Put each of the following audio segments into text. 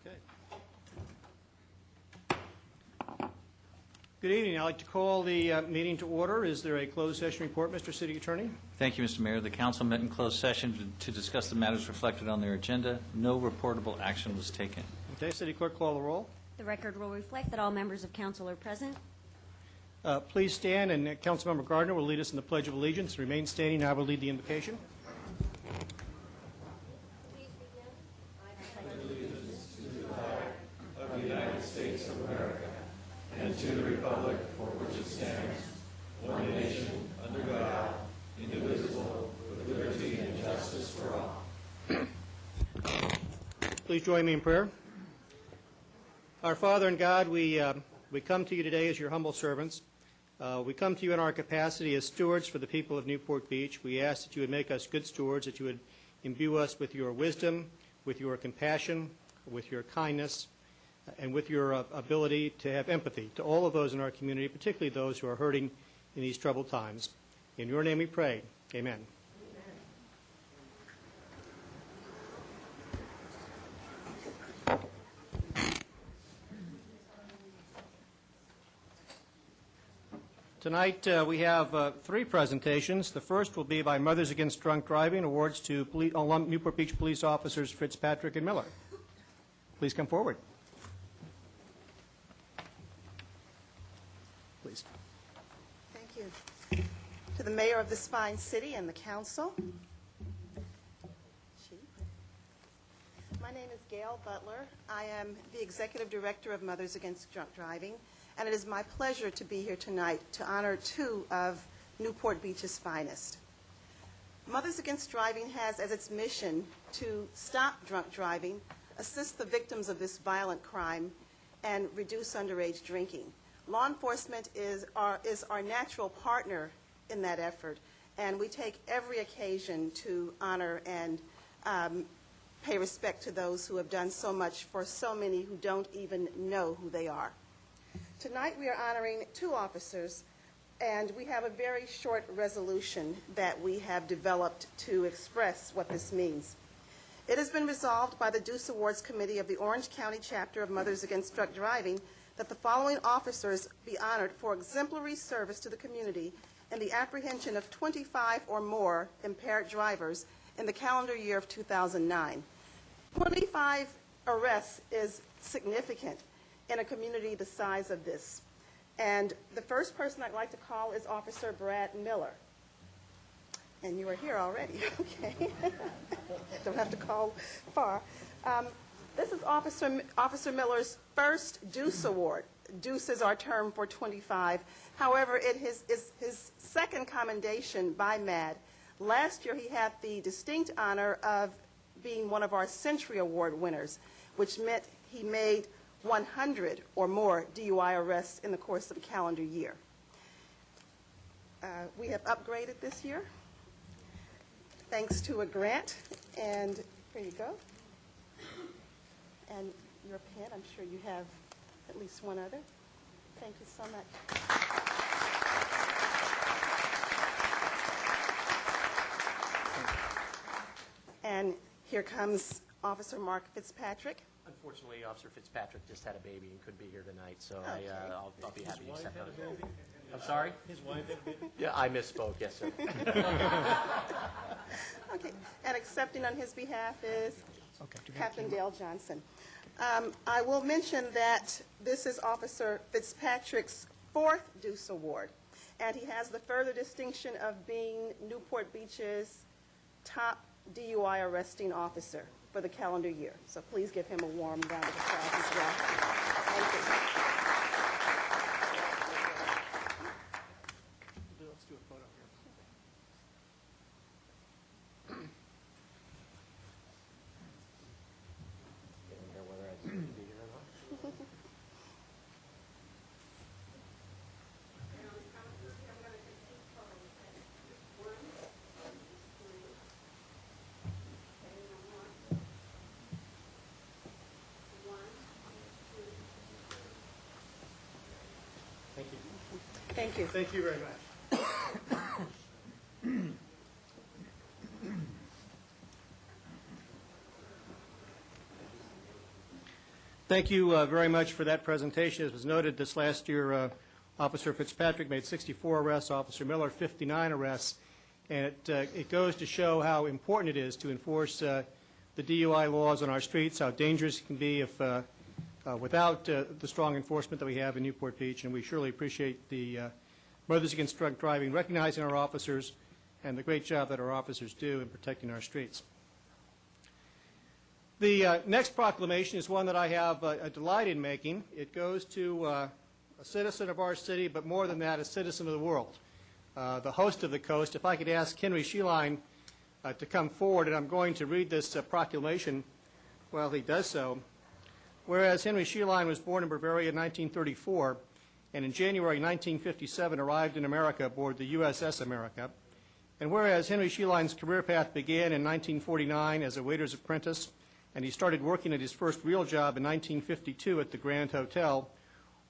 Okay. Good evening. I'd like to call the meeting to order. Is there a closed session report, Mr. City Attorney? Thank you, Mr. Mayor. The council met in closed session to discuss the matters reflected on their agenda. No reportable action was taken. Okay, City Clerk, call the roll. The record will reflect that all members of council are present. Please stand, and Councilmember Gardner will lead us in the Pledge of Allegiance. Remain standing. I will lead the invocation. Of the United States of America, and to the republic for which it stands, one nation, under God, indivisible, with liberty and justice for all. Please join me in prayer. Our Father in God, we come to you today as your humble servants. We come to you in our capacity as stewards for the people of Newport Beach. We ask that you would make us good stewards, that you would imbue us with your wisdom, with your compassion, with your kindness, and with your ability to have empathy to all of those in our community, particularly those who are hurting in these troubled times. In your name we pray. Amen. Tonight we have three presentations. The first will be by Mothers Against Drunk Driving, awards to Newport Beach police officers Fitzpatrick and Miller. Please come forward. Please. Thank you. To the mayor of this fine city and the council. Chief. My name is Gail Butler. I am the executive director of Mothers Against Drunk Driving, and it is my pleasure to be here tonight to honor two of Newport Beach's finest. Mothers Against Driving has as its mission to stop drunk driving, assist the victims of this violent crime, and reduce underage drinking. Law enforcement is our natural partner in that effort, and we take every occasion to honor and pay respect to those who have done so much for so many who don't even know who they are. Tonight we are honoring two officers, and we have a very short resolution that we have developed to express what this means. It has been resolved by the Deuce Awards Committee of the Orange County chapter of Mothers Against Drunk Driving that the following officers be honored for exemplary service to the community in the apprehension of 25 or more impaired drivers in the calendar year of 2009. 25 arrests is significant in a community the size of this. And the first person I'd like to call is Officer Brad Miller. And you are here already, okay. Don't have to call far. This is Officer Miller's first Deuce Award. Deuce is our term for 25. However, it is his second commendation by MAD. Last year he had the distinct honor of being one of our Century Award winners, which meant he made 100 or more DUI arrests in the course of a calendar year. We have upgraded this year thanks to a grant, and here you go. And your pen, I'm sure you have at least one other. Thank you so much. And here comes Officer Mark Fitzpatrick. Unfortunately, Officer Fitzpatrick just had a baby and couldn't be here tonight, so Okay. I'll be happy to accept those. I'm sorry? His wife had a baby? Yeah, I misspoke, yes, sir. Okay, and accepting on his behalf is Captain Dale Johnson. I will mention that this is Officer Fitzpatrick's fourth Deuce Award, and he has the further distinction of being Newport Beach's top DUI arresting officer for the calendar year. So please give him a warm round of applause as well. Thank you. Let's do a photo here. Getting there whether I deserve to be here or not. Thank you. Thank you. Thank you very much. Thank you very much for that presentation. As was noted, this last year, Officer Fitzpatrick made 64 arrests, Officer Miller 59 arrests, and it goes to show how important it is to enforce the DUI laws on our streets, how dangerous it can be if without the strong enforcement that we have in Newport Beach, and we surely appreciate the Mothers Against Drunk Driving recognizing our officers and the great job that our officers do in protecting our streets. The next proclamation is one that I have a delight in making. It goes to a citizen of our city, but more than that, a citizen of the world, the host of the coast. If I could ask Henry Sheline to come forward, and I'm going to read this proclamation while he does so. Whereas Henry Sheline was born in Bavaria in 1934, and in January 1957 arrived in America aboard the USS America, and whereas Henry Sheline's career path began in 1949 as a waiter's apprentice, and he started working at his first real job in 1952 at the Grand Hotel,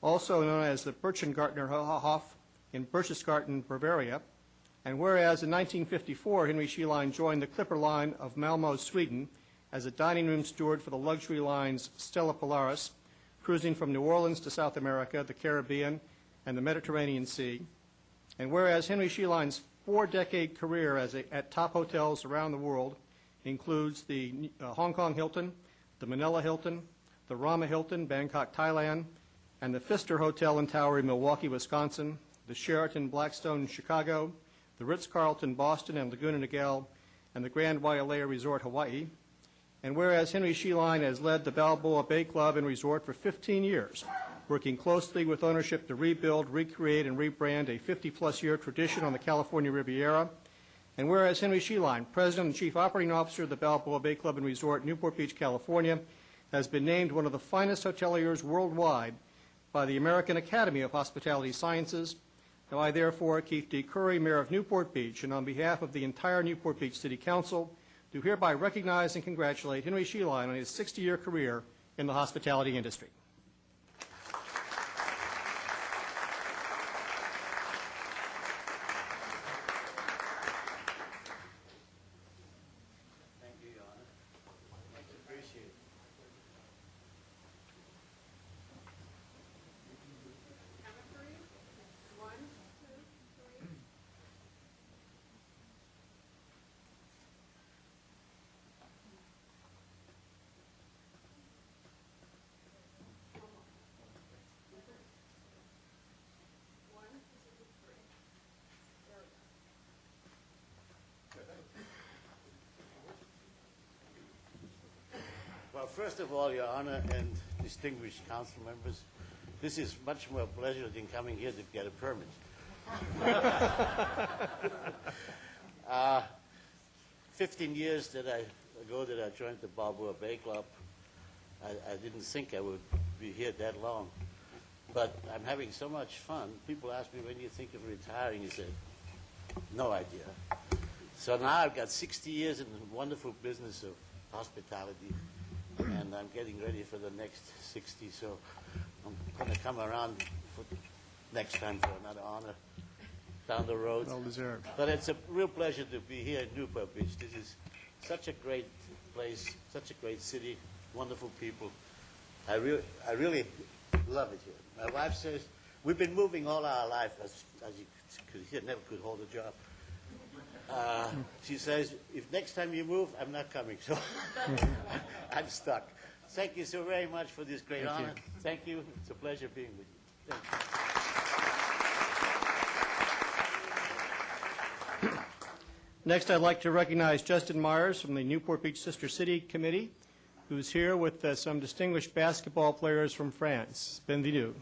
also known as the Birchengartner Hof in Berchtesgaden, Bavaria. And whereas in 1954, Henry Sheline joined the Clipper Line of Malmö, Sweden, as a dining room steward for the luxury lines Stella Polaris, cruising from New Orleans to South America, the Caribbean, and the Mediterranean Sea. And whereas Henry Sheline's 4-decade career at top hotels around the world includes the Hong Kong Hilton, the Manila Hilton, the Rama Hilton, Bangkok, Thailand, and the Pfister Hotel and Tower in Milwaukee, Wisconsin, the Sheraton Blackstone, Chicago, the Ritz-Carlton, Boston, and Laguna Niguel, and the Grand Wailea Resort, Hawaii. And whereas Henry Sheline has led the Balboa Bay Club and Resort for 15 years, working closely with ownership to rebuild, recreate, and rebrand a 50-plus-year tradition on the California Riviera. And whereas Henry Sheline, President and Chief Operating Officer of the Balboa Bay Club and Resort, Newport Beach, California, has been named one of the finest hoteliers worldwide by the American Academy of Hospitality Sciences. Now I therefore, Keith D. Curry, Mayor of Newport Beach, and on behalf of the entire Newport Beach City Council, do hereby recognize and congratulate Henry Sheline on his 60-year career in the hospitality industry. Well, first of all, Your Honor and distinguished council members, this is much more pleasure than coming here to get a permit. 15 years ago that I joined the Balboa Bay Club, I didn't think I would be here that long. But I'm having so much fun. People ask me, when do you think of retiring? I said, no idea. So now I've got 60 years in the wonderful business of hospitality, and I'm getting ready for the next 60, so I'm going to come around next time for another honor down the road. Well deserved. But it's a real pleasure to be here in Newport Beach. This is such a great place, such a great city, wonderful people. I really love it here. My wife says, we've been moving all our life, as you could hear, never could hold a job. She says, if next time you move, I'm not coming. So I'm stuck. Thank you so very much for this great honor. Thank you. It's a pleasure being with you. Thank you. Next, I'd like to recognize Justin Myers from the Newport Beach Sister City Committee, who's here with some distinguished basketball players from France. Bienvenue.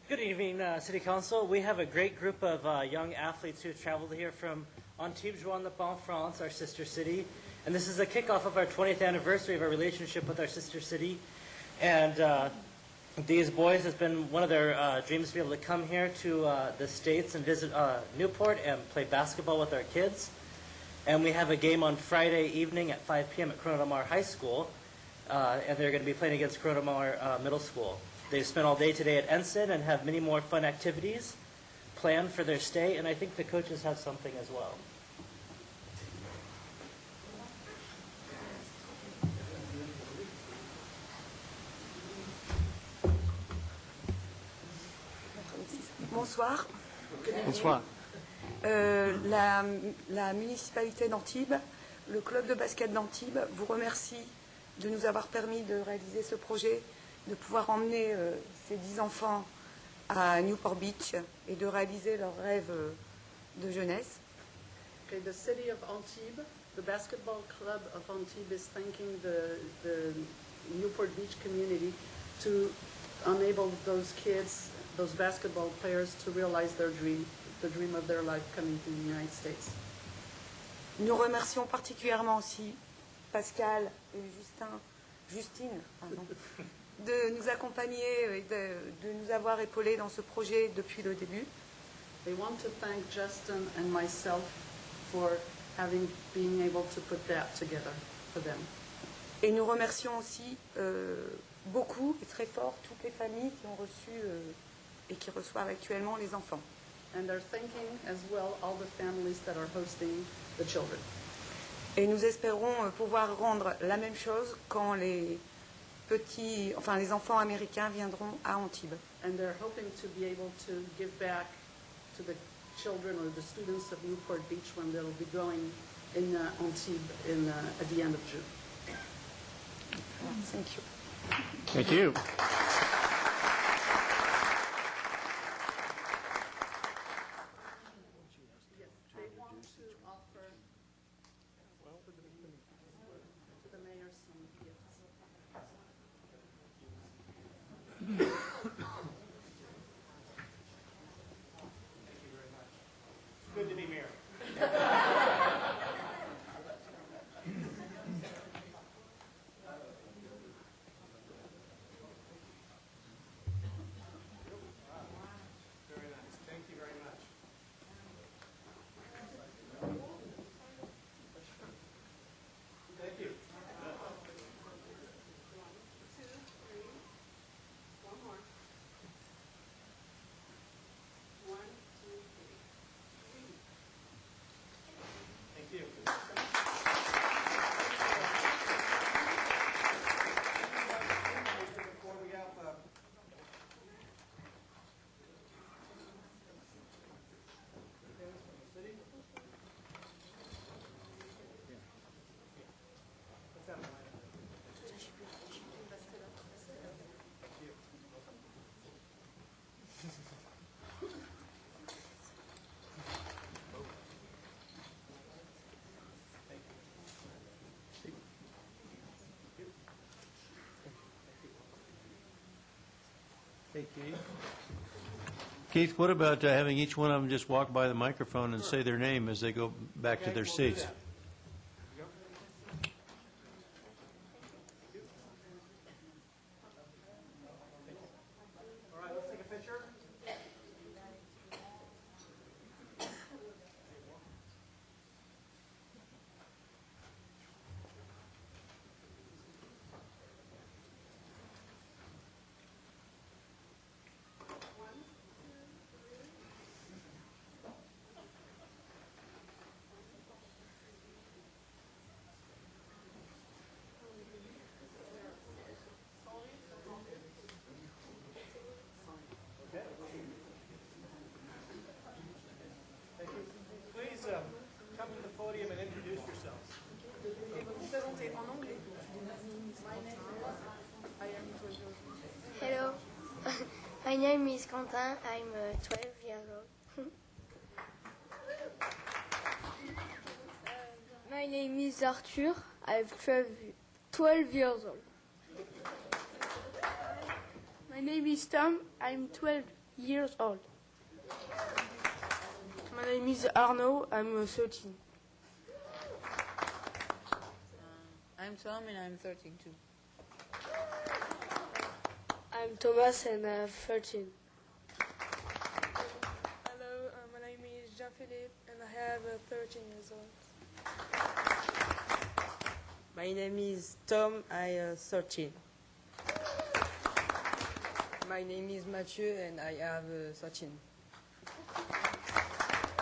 Good evening, City Council. We have a great group of young athletes who traveled here from Antibes-Juan-le-Pont, France, our sister city. And this is the kickoff of our 20th anniversary of our relationship with our sister city. And these boys, has been one of their dreams to be able to come here to the States and visit Newport and play basketball with our kids. And we have a game on Friday evening at 5 p.m. at Corona del Mar High School. And they're going to be playing against Corona del Mar Middle School. They've spent all day today at Ensign and have many more fun activities planned for their stay. And I think the coaches have something as well. Bonsoir. Bonsoir. La municipalité d'Antibes, le club de basket d'Antibes vous remercie de nous avoir permis de réaliser ce projet, de pouvoir emmener ces 10 enfants à Newport Beach et de réaliser leurs rêves de jeunesse. Okay, the city of Antibes, the basketball club of Antibes is thanking the Newport Beach community to enable those kids, those basketball players, to realize their dream, the dream of their life coming to the United States. Nous remercions particulièrement aussi Pascal et Justine, pardon, de nous accompagner et de nous avoir épaulés dans ce projet depuis le début. They want to thank Justin and myself for being able to put that together for them. Et nous remercions aussi beaucoup et très fort toutes les familles qui ont reçu et qui reçoivent actuellement les enfants. And they're thanking as well all the families that are hosting the children. Et nous espérons pouvoir rendre la même chose quand les enfants américains viendront à Antibes. And they're hoping to be able to give back to the children or the students of Newport Beach when they'll be going in Antibes at the end of June. Thank you. Thank you. They want to offer to the mayor some gifts. Good to be here. Very nice. Thank you very much. Thank you. One more. 1, 2, 3. Thank you. Before we have Hey, Keith. Keith, what about having each one of them just walk by the microphone and say their name as they go back to their seats? All right, let's take a picture. Please come to the podium and introduce yourselves. Hello, my name is Quentin. I'm 12 years old. My name is Arthur. I'm 12 years old. My name is Tom. I'm 12 years old. My name is Arnaud. I'm 13. I'm Tom and I'm 13 too. I'm Thomas and I'm 13. Hello, my name is Jean-Philippe and I have 13 years old. My name is Tom. I'm 13. My name is Mathieu and I have 13.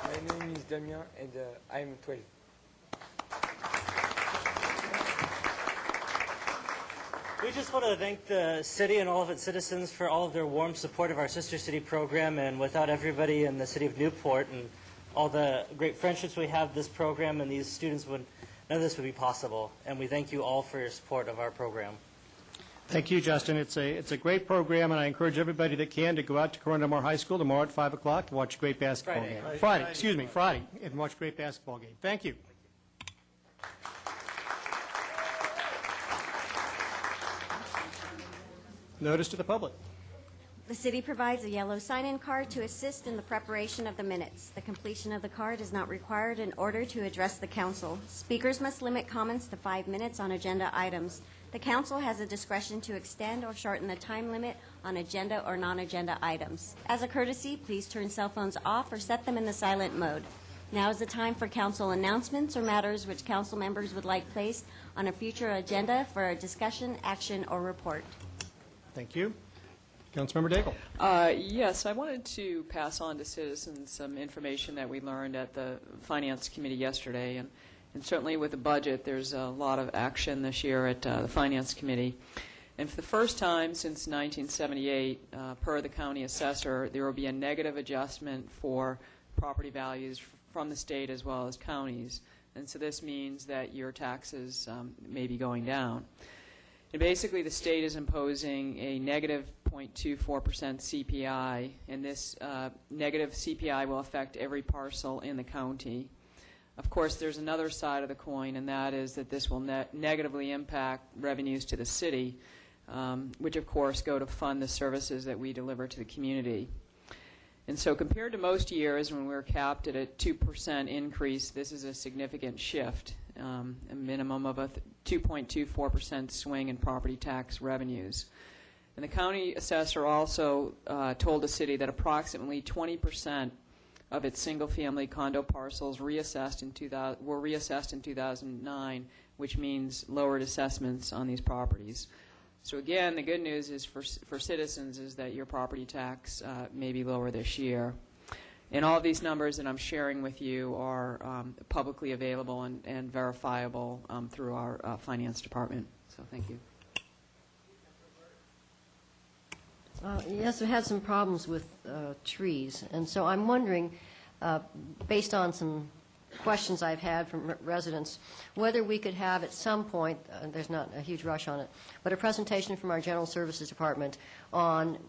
My name is Damien and I'm 12. We just want to thank the city and all of its citizens for all of their warm support of our Sister City program, and without everybody in the city of Newport and all the great friendships we have this program and these students, none of this would be possible. And we thank you all for your support of our program. Thank you, Justin. It's a great program, and I encourage everybody that can to go out to Corona Del Mar High School tomorrow at 5 o'clock to watch a great basketball game. Friday, and watch a great basketball game. Thank you. Notice to the public. The city provides a yellow sign-in card to assist in the preparation of the minutes. The completion of the card is not required in order to address the council. Speakers must limit comments to 5 minutes on agenda items. The council has a discretion to extend or shorten the time limit on agenda or non-agenda items. As a courtesy, please turn cell phones off or set them in the silent mode. Now is the time for council announcements or matters which council members would like placed on a future agenda for a discussion, action, or report. Thank you. Councilmember Daigle. Yes, I wanted to pass on to citizens some information that we learned at the Finance Committee yesterday. And certainly with the budget, there's a lot of action this year at the Finance Committee. And for the first time since 1978, per the county assessor, there will be a negative adjustment for property values from the state as well as counties. And so this means that your taxes may be going down. And basically, the state is imposing a negative 0.24% CPI, and this negative CPI will affect every parcel in the county. Of course, there's another side of the coin, and that is that this will negatively impact revenues to the city, which, of course, go to fund the services that we deliver to the community. And so compared to most years when we're capped at a 2% increase, this is a significant shift, a minimum of a 2.24% swing in property tax revenues. And the county assessor also told the city that approximately 20% of its single-family condo parcels were reassessed in 2009, which means lowered assessments on these properties. So again, the good news is for citizens is that your property tax may be lower this year. And all of these numbers that I'm sharing with you are publicly available and verifiable through our finance department. So thank you. Yes, we had some problems with trees. And so I'm wondering, based on some questions I've had from residents, whether we could have at some point, there's not a huge rush on it, but a presentation from our General Services Department on,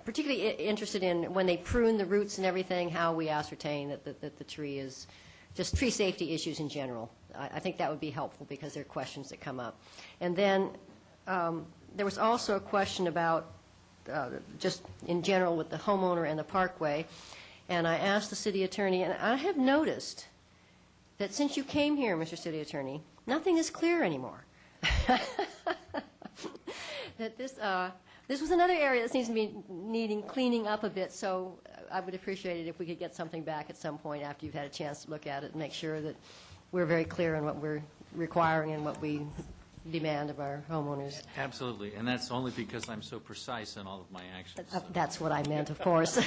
particularly interested in when they prune the roots and everything, how we ascertain that the tree is, just tree safety issues in general. I think that would be helpful because there are questions that come up. And then there was also a question about just in general with the homeowner and the parkway, and I asked the city attorney, and I have noticed that since you came here, Mr. City Attorney, nothing is clear anymore. That this was another area that seems to be needing cleaning up a bit, so I would appreciate it if we could get something back at some point after you've had a chance to look at it and make sure that we're very clear on what we're requiring and what we demand of our homeowners. Absolutely, and that's only because I'm so precise in all of my actions. That's what I meant, of course.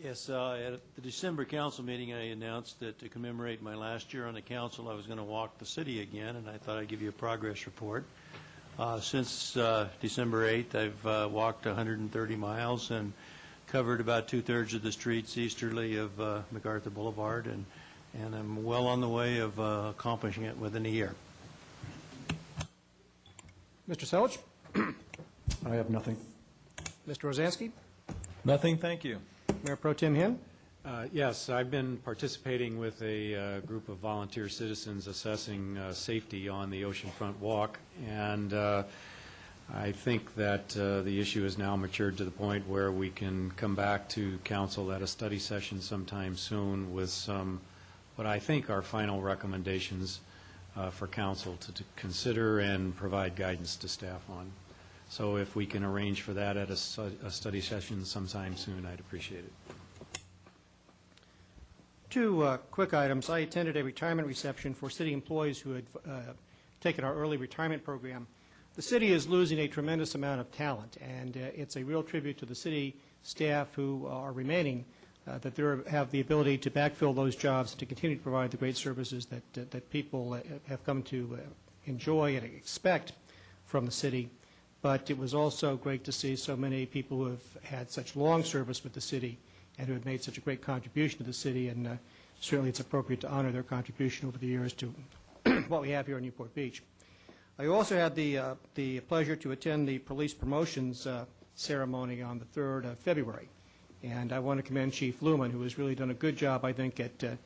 Yes, at the December council meeting, I announced that to commemorate my last year on the council, I was going to walk the city again, and I thought I'd give you a progress report. Since December 8th, I've walked 130 miles and covered about two-thirds of the streets easterly of MacArthur Boulevard, and I'm well on the way of accomplishing it within a year. Mr. Selich? I have nothing. Mr. Rosansky? Nothing, thank you. Mayor Pro Tem Hinn? Yes, I've been participating with a group of volunteer citizens assessing safety on the Oceanfront Walk, and I think that the issue has now matured to the point where we can come back to council at a study session sometime soon with some, what I think are final recommendations for council to consider and provide guidance to staff on. So if we can arrange for that at a study session sometime soon, I'd appreciate it. Two quick items. I attended a retirement reception for city employees who had taken our early retirement program. The city is losing a tremendous amount of talent, and it's a real tribute to the city staff who are remaining that they have the ability to backfill those jobs and to continue to provide the great services that people have come to enjoy and expect from the city. But it was also great to see so many people who have had such long service with the city and who have made such a great contribution to the city, and certainly it's appropriate to honor their contribution over the years to what we have here in Newport Beach. I also had the pleasure to attend the police promotions ceremony on the 3rd of February, and I want to commend Chief Luman, who has really done a good job, I think, at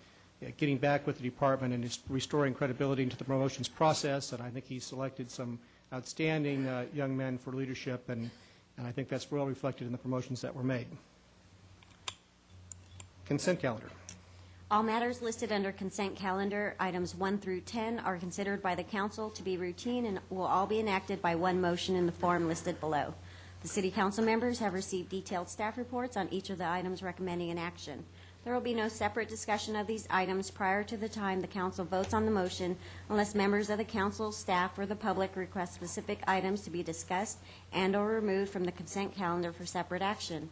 getting back with the department and restoring credibility into the promotions process, and I think he selected some outstanding young men for leadership, and I think that's well reflected in the promotions that were made. Consent calendar. All matters listed under consent calendar, items 1 through 10, are considered by the council to be routine and will all be enacted by one motion in the form listed below. The city council members have received detailed staff reports on each of the items recommending an action. There will be no separate discussion of these items prior to the time the council votes on the motion unless members of the council, staff, or the public request specific items to be discussed and/or removed from the consent calendar for separate action.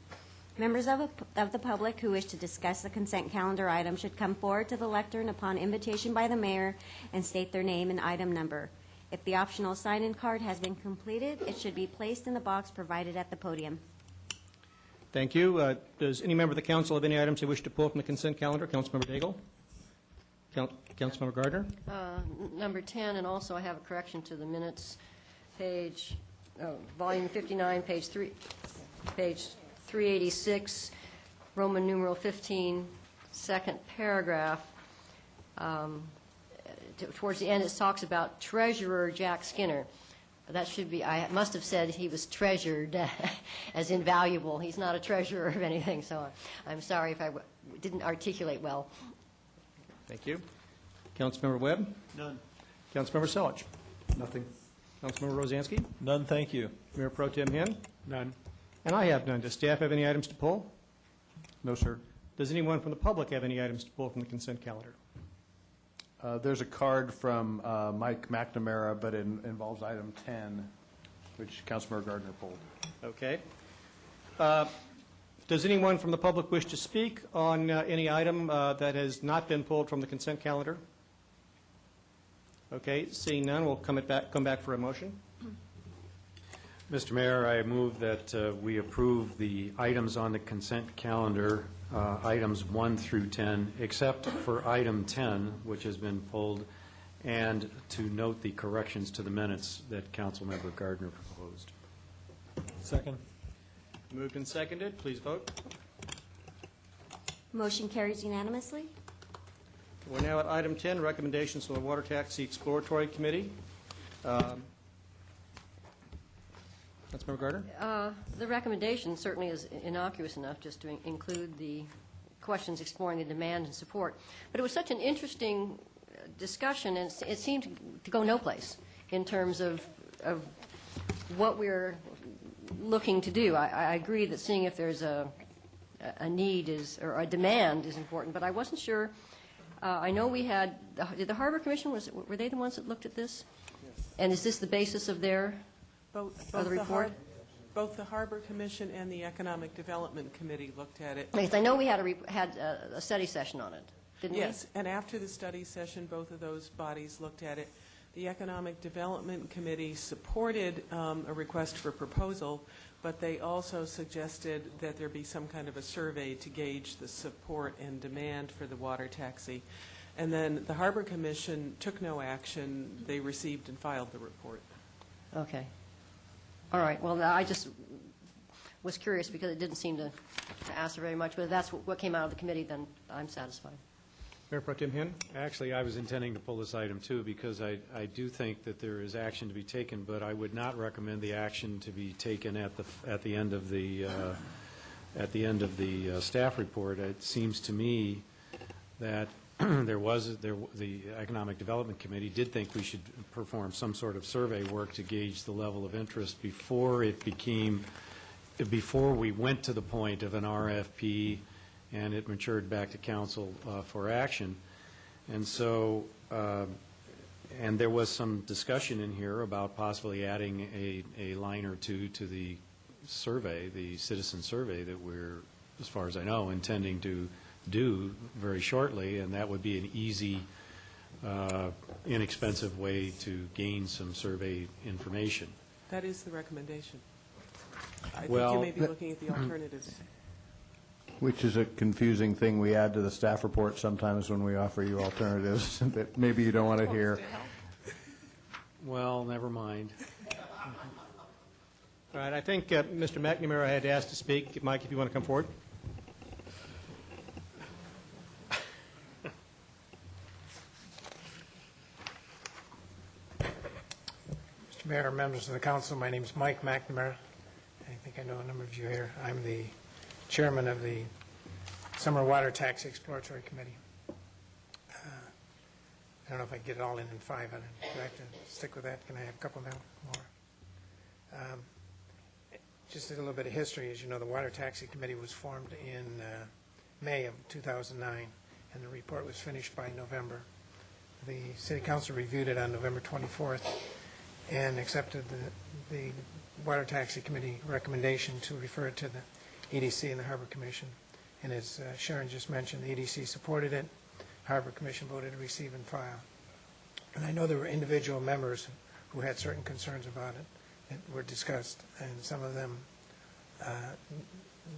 Members of the public who wish to discuss the consent calendar item should come forward to the lectern upon invitation by the mayor and state their name and item number. If the optional sign-in card has been completed, it should be placed in the box provided at the podium. Thank you. Does any member of the council have any items they wish to pull from the consent calendar? Councilmember Daigle? Councilmember Gardner? Number 10, and also I have a correction to the minutes, volume 59, page 386, Roman numeral 15, second paragraph. Towards the end, it talks about Treasurer Jack Skinner. That should be, I must have said he was treasured as invaluable. He's not a treasurer of anything, so I'm sorry if I didn't articulate well. Thank you. Councilmember Webb? None. Councilmember Selich? Nothing. Councilmember Rosansky? None, thank you. Mayor Pro Tem Hen? None. And I have none. Does staff have any items to pull? No, sir. Does anyone from the public have any items to pull from the consent calendar? There's a card from Mike McNamara, but it involves item 10, which Councilmember Gardner pulled. Okay. Does anyone from the public wish to speak on any item that has not been pulled from the consent calendar? Okay, seeing none, we'll come back for a motion. Mr. Mayor, I move that we approve the items on the consent calendar, items 1 through 10, except for item 10, which has been pulled, and to note the corrections to the minutes that Councilmember Gardner proposed. Second. Moved and seconded. Please vote. Motion carries unanimously. We're now at item 10, recommendations from the Water Taxi Exploratory Committee. Councilmember Gardner? The recommendation certainly is innocuous enough just to include the questions exploring the demand and support. But it was such an interesting discussion, and it seemed to go no place in terms of what we're looking to do. I agree that seeing if there's a need or a demand is important, but I wasn't sure. I know we had, did the Harbor Commission, were they the ones that looked at this? Yes. And is this the basis of their Both report? Both the Harbor Commission and the Economic Development Committee looked at it. Because I know we had a study session on it, didn't we? Yes, and after the study session, both of those bodies looked at it. The Economic Development Committee supported a request for proposal, but they also suggested that there be some kind of a survey to gauge the support and demand for the water taxi. And then the Harbor Commission took no action. They received and filed the report. Okay. All right. Well, I just was curious because it didn't seem to ask very much. But if that's what came out of the committee, then I'm satisfied. Mayor Pro Tem Hen? Actually, I was intending to pull this item too because I do think that there is action to be taken, but I would not recommend the action to be taken at the end of the staff report. It seems to me that the Economic Development Committee did think we should perform some sort of survey work to gauge the level of interest before we went to the point of an RFP and it matured back to council for action. And so, and there was some discussion in here about possibly adding a line or two to the survey, the citizen survey that we're as far as I know, intending to do very shortly, and that would be an easy, inexpensive way to gain some survey information. That is the recommendation. I think Well, you may be looking at the alternatives. Which is a confusing thing we add to the staff report sometimes when we offer you alternatives that maybe you don't want to hear. Well, never mind. All right, I think Mr. McNamara had asked to speak. Mike, if you want to come forward. Mr. Mayor, members of the council, my name is Mike McNamara. I think I know a number of you here. I'm the chairman of the Summer Water Taxi Exploratory Committee. I don't know if I can get it all in 5. Do I have to stick with that? Can I have a couple more? Just a little bit of history. As you know, the Water Taxi Committee was formed in May of 2009, and the report was finished by November. The City Council reviewed it on November 24th and accepted the Water Taxi Committee recommendation to refer it to the EDC and the Harbor Commission. And as Sharon just mentioned, the EDC supported it. Harbor Commission voted to receive and file. And I know there were individual members who had certain concerns about it that were discussed, and some of them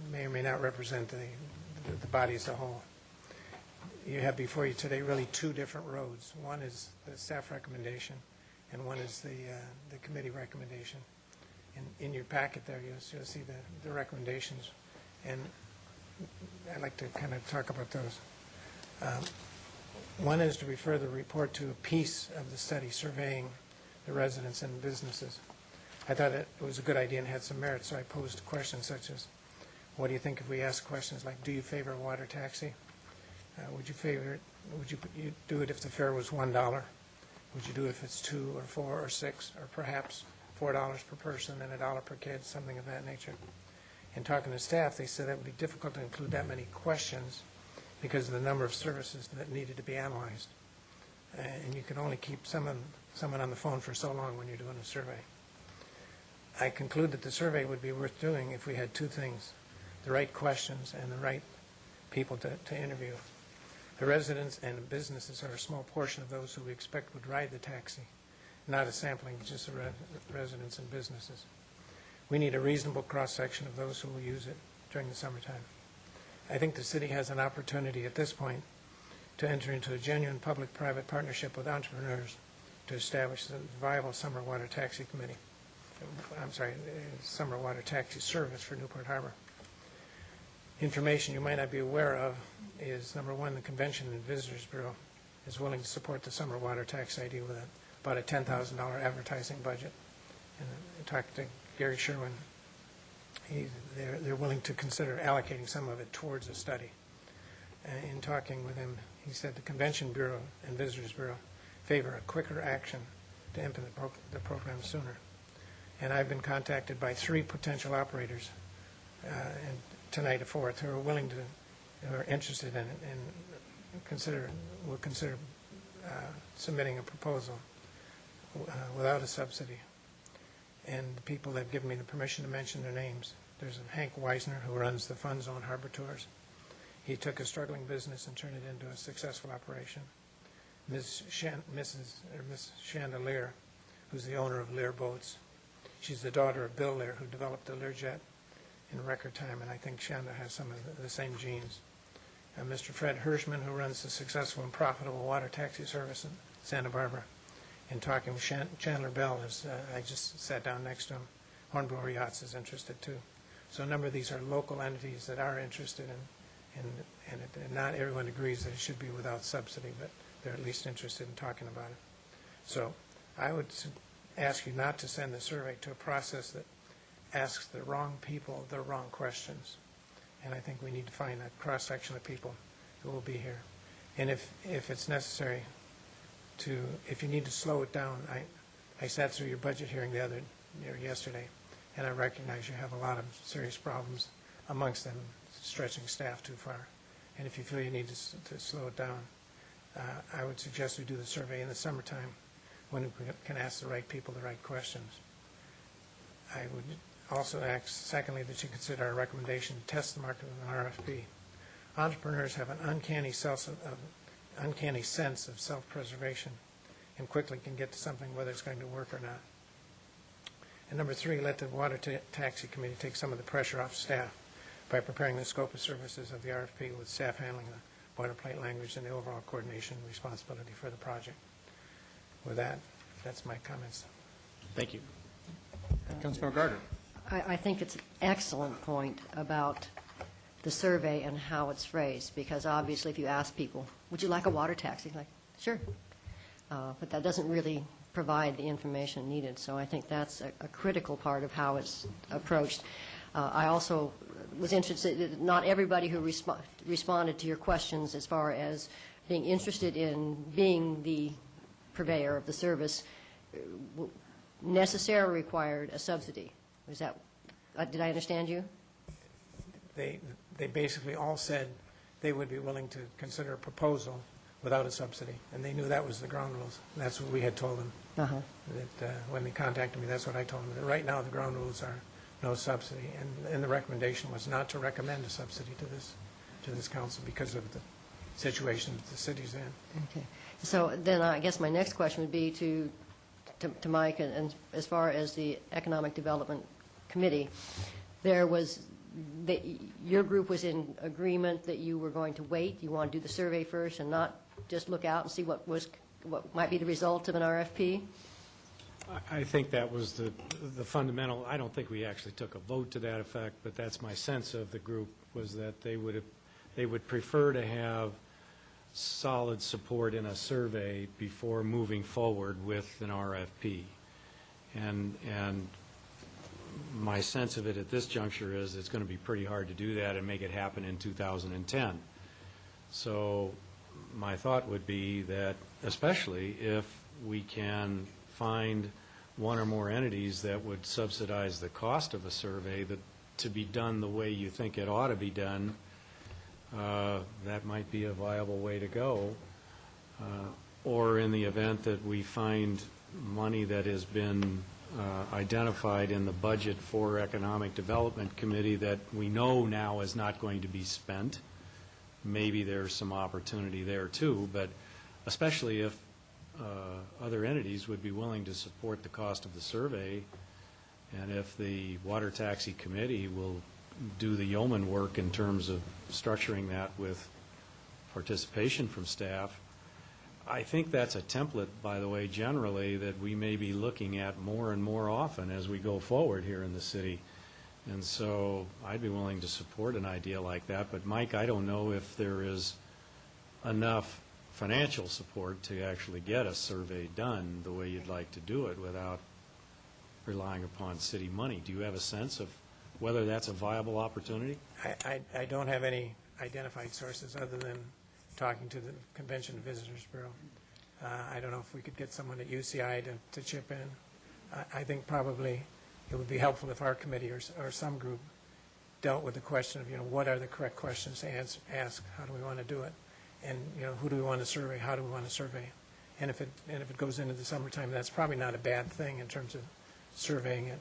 may or may not represent the body as a whole. You have before you today really 2 different roads. One is the staff recommendation, and one is the committee recommendation. In your packet there, you'll see the recommendations, and I'd like to kind of talk about those. One is to refer the report to a piece of the study surveying the residents and businesses. I thought it was a good idea and had some merit, so I posed questions such as, what do you think if we ask questions like, do you favor a water taxi? Would you do it if the fare was $1? Would you do it if it's $2 or $4 or $6 or perhaps $4 per person and $1 per kid, something of that nature? In talking to staff, they said that would be difficult to include that many questions because of the number of services that needed to be analyzed. And you can only keep someone on the phone for so long when you're doing a survey. I conclude that the survey would be worth doing if we had 2 things, the right questions and the right people to interview. The residents and businesses are a small portion of those who we expect would ride the taxi, not a sampling of just the residents and businesses. We need a reasonable cross-section of those who will use it during the summertime. I think the city has an opportunity at this point to enter into a genuine public-private partnership with entrepreneurs to establish a viable summer water taxi committee. Summer water taxi service for Newport Harbor. Information you might not be aware of is, number one, the Convention and Visitors Bureau is willing to support the summer water tax idea with about a $10,000 advertising budget. And I talked to Gary Sherwin. They're willing to consider allocating some of it towards a study. In talking with him, he said the Convention Bureau and Visitors Bureau favor a quicker action to implement the program sooner. And I've been contacted by 3 potential operators, and tonight a 4th, who are willing to, who are interested in it and will consider submitting a proposal without a subsidy. And the people that have given me the permission to mention their names. There's a Hank Weisner who runs the Fun Zone Harbor Tours. He took a struggling business and turned it into a successful operation. Miss Chandelier, who's the owner of Lear Boats. She's the daughter of Bill Lear, who developed the Learjet in record time, and I think Shanda has some of the same genes. Mr. Fred Hirschman, who runs the successful and profitable water taxi service in Santa Barbara. In talking with Chandler Bell, I just sat down next to him. Hornblower Yachts is interested too. So a number of these are local entities that are interested in, and not everyone agrees that it should be without subsidy, but they're at least interested in talking about it. So I would ask you not to send the survey to a process that asks the wrong people the wrong questions. And I think we need to find a cross-section of people who will be here. And if it's necessary if you need to slow it down, I sat through your budget hearing yesterday, and I recognize you have a lot of serious problems, amongst them stretching staff too far. And if you feel you need to slow it down, I would suggest we do the survey in the summertime when we can ask the right people the right questions. also asks, secondly, that you consider our recommendation to test the market with an RFP. Entrepreneurs have an uncanny sense of self-preservation and quickly can get to something whether it's going to work or not. And number 3, let the Water Taxi Committee take some of the pressure off staff by preparing the scope of services of the RFP with staff handling the boilerplate language and the overall coordination and responsibility for the project. With that, that's my comments. Thank you. Councilmember Gardner. I think it's an excellent point about the survey and how it's phrased, because obviously if you ask people, would you like a water taxi? Like, sure. But that doesn't really provide the information needed. So I think that's a critical part of how it's approached. I also was interested that not everybody who responded to your questions as far as being interested in being the purveyor of the service necessarily required a subsidy. Was that, did I understand you? They basically all said they would be willing to consider a proposal without a subsidy, and they knew that was the ground rules. And that's what we had told them. That when they contacted me, that's what I told them. That right now the ground rules are no subsidy, and the recommendation was not to recommend a subsidy to this council because of the situation that the city's in. Okay. So then I guess my next question would be to Mike, and as far as the Economic Development Committee, your group was in agreement that you were going to wait, you want to do the survey first and not just look out and see what might be the result of an RFP? I think that was the fundamental. I don't think we actually took a vote to that effect, but that's my sense of the group, was that they would prefer to have solid support in a survey before moving forward with an RFP. And my sense of it at this juncture is it's going to be pretty hard to do that and make it happen in 2010. So my thought would be that, especially if we can find one or more entities that would subsidize the cost of a survey to be done the way you think it ought to be done, that might be a viable way to go. Or in the event that we find money that has been identified in the budget for Economic Development Committee that we know now is not going to be spent, maybe there's some opportunity there too, but especially if other entities would be willing to support the cost of the survey, and if the Water Taxi Committee will do the yeoman work in terms of structuring that with participation from staff. I think that's a template, by the way, generally, that we may be looking at more and more often as we go forward here in the city. And so I'd be willing to support an idea like that. But, Mike, I don't know if there is enough financial support to actually get a survey done the way you'd like to do it without relying upon city money. Do you have a sense of whether that's a viable opportunity? I don't have any identified sources other than talking to the Convention and Visitors Bureau. I don't know if we could get someone at UCI to chip in. I think probably it would be helpful if our committee or some group dealt with the question of, what are the correct questions to ask? How do we want to do it? And, who do we want to survey? How do we want to survey? And if it goes into the summertime, that's probably not a bad thing in terms of surveying it.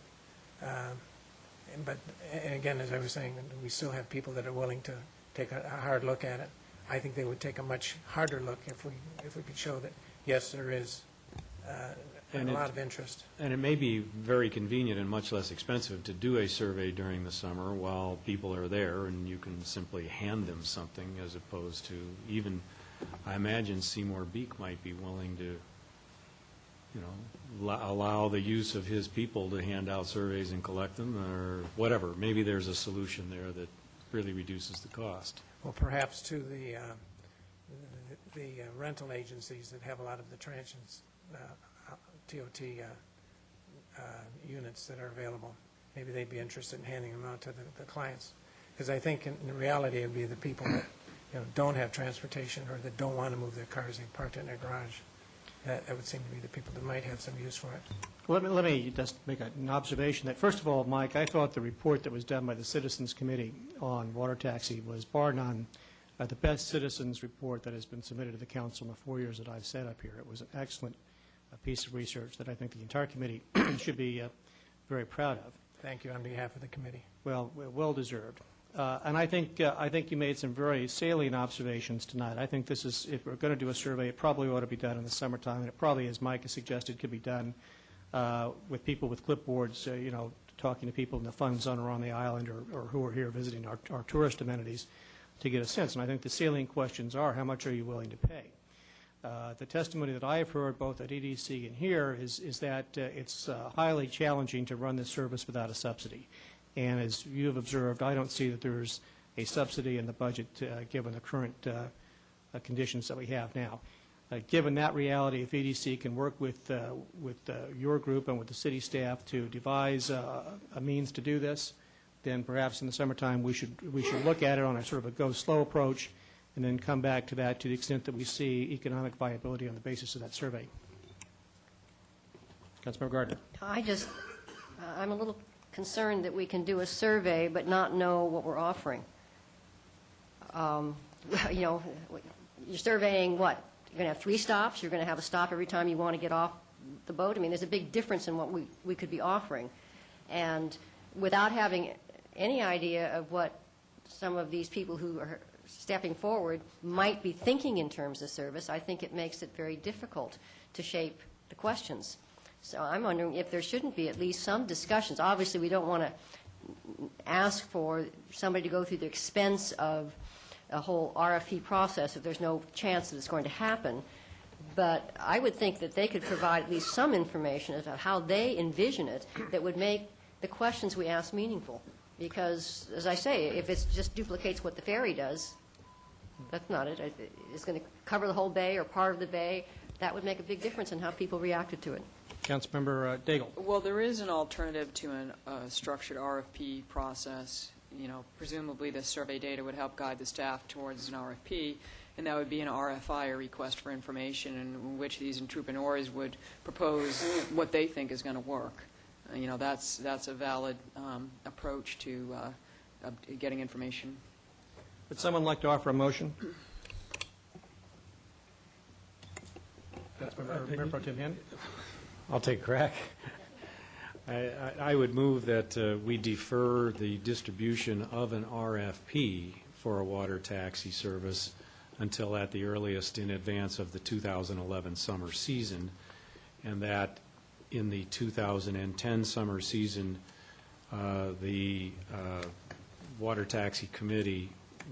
But again, as I was saying, we still have people that are willing to take a hard look at it. I think they would take a much harder look if we could show that, yes, there is a lot of interest. And it may be very convenient and much less expensive to do a survey during the summer while people are there, and you can simply hand them something, as opposed to even, I imagine Seymour Beek might be willing to, allow the use of his people to hand out surveys and collect them, or whatever. Maybe there's a solution there that really reduces the cost. Well, perhaps to the rental agencies that have a lot of the transients, TOT units that are available, maybe they'd be interested in handing them out to the clients. Because I think in reality it would be the people that don't have transportation or that don't want to move their cars and park it in their garage. That would seem to be the people that might have some use for it. Let me just make an observation that, first of all, Mike, I thought the report that was done by the Citizens Committee on water taxi was bar none the best citizens report that has been submitted to the council in the 4 years that I've sat up here. It was an excellent piece of research that I think the entire committee should be very proud of. Thank you on behalf of the committee. Well, well deserved. And I think you made some very salient observations tonight. I think this is, if we're going to do a survey, it probably ought to be done in the summertime, and it probably, as Mike has suggested, could be done with people with clipboards, talking to people in the fun zone or on the island or who are here visiting our tourist amenities to get a sense. And I think the salient questions are, how much are you willing to pay? The testimony that I have heard both at EDC and here is that it's highly challenging to run this service without a subsidy. And as you have observed, I don't see that there's a subsidy in the budget given the current conditions that we have now. Given that reality, if EDC can work with your group and with the city staff to devise a means to do this, then perhaps in the summertime we should look at it on a sort of a go slow approach, and then come back to that to the extent that we see economic viability on the basis of that survey. Councilmember Gardner. I'm a little concerned that we can do a survey but not know what we're offering. You're surveying what? You're going to have 3 stops? You're going to have a stop every time you want to get off the boat? I mean, there's a big difference in what we could be offering. And without having any idea of what some of these people who are stepping forward might be thinking in terms of service, I think it makes it very difficult to shape the questions. So I'm wondering if there shouldn't be at least some discussions. Obviously, we don't want to ask for somebody to go through the expense of a whole RFP process if there's no chance that it's going to happen. But I would think that they could provide at least some information about how they envision it that would make the questions we ask meaningful. Because, as I say, if it just duplicates what the ferry does, that's not it. It's going to cover the whole bay or part of the bay. That would make a big difference in how people reacted to it. Councilmember Daigle. Well, there is an alternative to a structured RFP process. Presumably the survey data would help guide the staff towards an RFP, and that would be an RFI, a request for information, in which these entrepreneurs would propose what they think is going to work. That's a valid approach to getting information. Would someone like to offer a motion? Mayor Pro Tem Henn? I'll take a crack. I would move that we defer the distribution of an RFP for a water taxi service until at the earliest in advance of the 2011 summer season, and that in the 2010 summer season, the Water Taxi Committee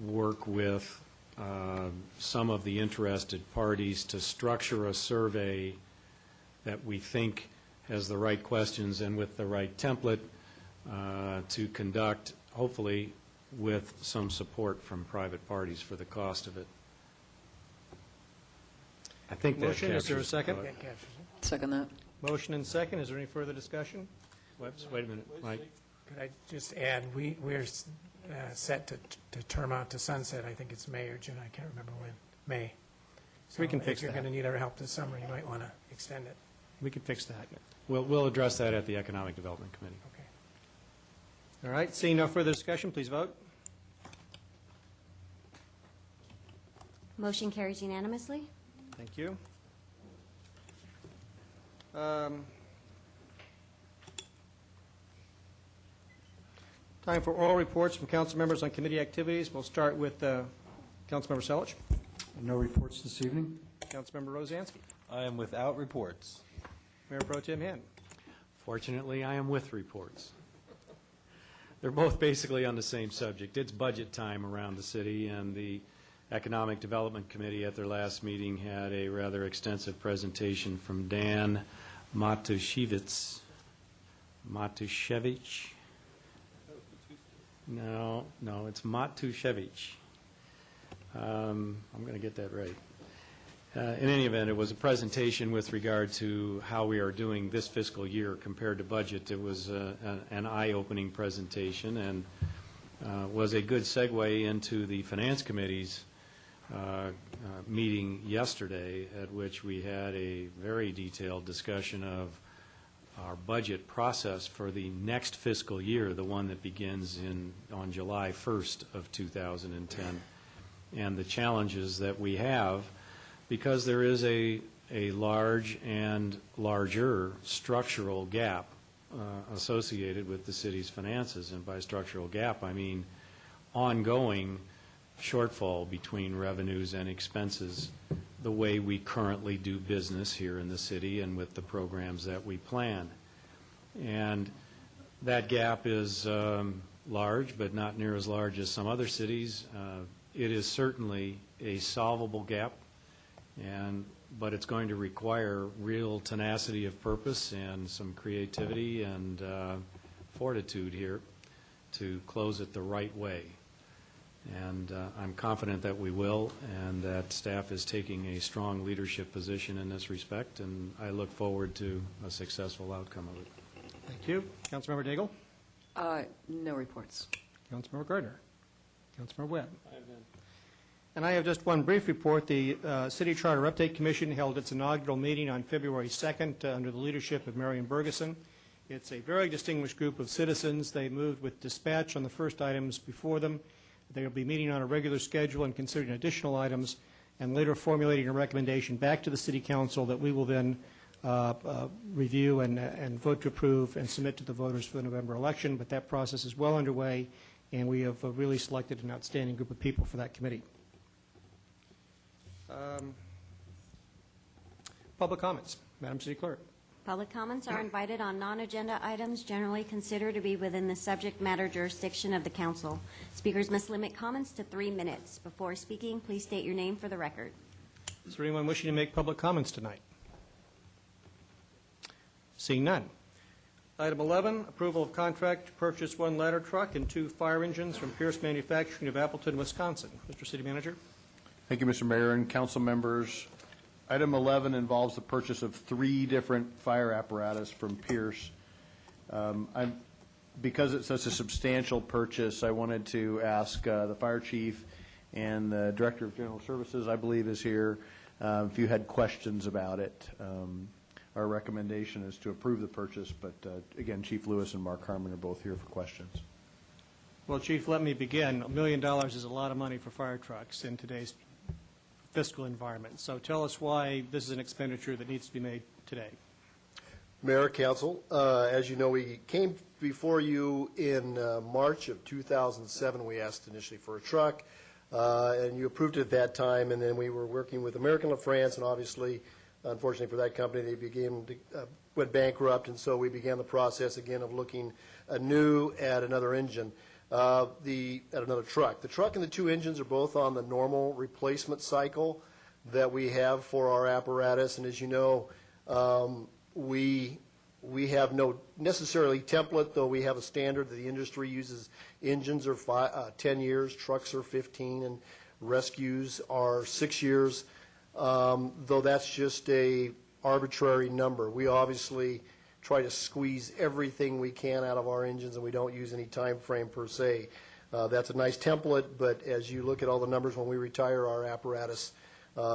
work with some of the interested parties to structure a survey that we think has the right questions and with the right template to conduct, hopefully with some support from private parties for the cost of it. I think that motion. Is there a second? Second that. Motion and second. Is there any further discussion? Whoops, wait a minute, Mike. Could I just add, we're set to term out to sunset. I think it's May or June. I can't remember when. May. So we can fix that. If you're going to need our help this summer, you might want to extend it. We can fix that. We'll address that at the Economic Development Committee. Okay. All right. Seeing no further discussion, please vote. Motion carries unanimously. Thank you. Time for oral reports from council members on committee activities. We'll start with Councilmember Selich. No reports this evening. Councilmember Rosansky. I am without reports. Mayor Pro Tem Henn. Fortunately, I am with reports. They're both basically on the same subject. It's budget time around the city, and the Economic Development Committee at their last meeting had a rather extensive presentation from Dan Matuszewicz. No, it's Matuszewicz. I'm going to get that right. In any event, it was a presentation with regard to how we are doing this fiscal year compared to budget. It was an eye-opening presentation and was a good segue into the Finance Committee's meeting yesterday, at which we had a very detailed discussion of our budget process for the next fiscal year, the one that begins on July 1st of 2010, and the challenges that we have, because there is a large and larger structural gap associated with the city's finances, and by structural gap, I mean ongoing shortfall between revenues and expenses, the way we currently do business here in the city and with the programs that we plan. And that gap is large, but not near as large as some other cities. It is certainly a solvable gap, but it's going to require real tenacity of purpose and some creativity and fortitude here to close it the right way. And I'm confident that we will, and that staff is taking a strong leadership position in this respect, and I look forward to a successful outcome of it. Thank you. Councilmember Daigle? No reports. Councilmember Gardner? Councilmember Webb? And I have just one brief report. The City Charter Update Commission held its inaugural meeting on February 2nd under the leadership of Marion Bergeson. It's a very distinguished group of citizens. They moved with dispatch on the first items before them. They will be meeting on a regular schedule and considering additional items, and later formulating a recommendation back to the City Council that we will then review and vote to approve and submit to the voters for the November election. But that process is well underway, and we have really selected an outstanding group of people for that committee. Public comments. Madam City Clerk. Public comments are invited on non-agenda items generally considered to be within the subject matter jurisdiction of the council. Speakers must limit comments to 3 minutes. Before speaking, please state your name for the record. Is there anyone wishing to make public comments tonight? Seeing none. Item 11, approval of contract to purchase 1 ladder truck and 2 fire engines from Pierce Manufacturing of Appleton, Wisconsin. Mr. City Manager. Thank you, Mr. Mayor and council members. Item 11 involves the purchase of 3 different fire apparatus from Pierce. Because it's such a substantial purchase, I wanted to ask the fire chief and the director of general services, I believe, is here, if you had questions about it. Our recommendation is to approve the purchase, but again, Chief Lewis and Mark Harmon are both here for questions. Well, Chief, let me begin. $1 million is a lot of money for fire trucks in today's fiscal environment. So tell us why this is an expenditure that needs to be made today. Mayor, Council, as you know, we came before you in March of 2007. We asked initially for a truck, and you approved it at that time, and then we were working with American LaFrance, and obviously, unfortunately for that company, they went bankrupt, and so we began the process again of looking anew at another engine. At another truck. The truck and the 2 engines are both on the normal replacement cycle that we have for our apparatus. And as you know, we have no necessarily template, though we have a standard that the industry uses. Engines are 10 years, trucks are 15, and rescues are 6 years, though that's just a arbitrary number. We obviously try to squeeze everything we can out of our engines, and we don't use any time frame per se. That's a nice template, but as you look at all the numbers when we retire our apparatus,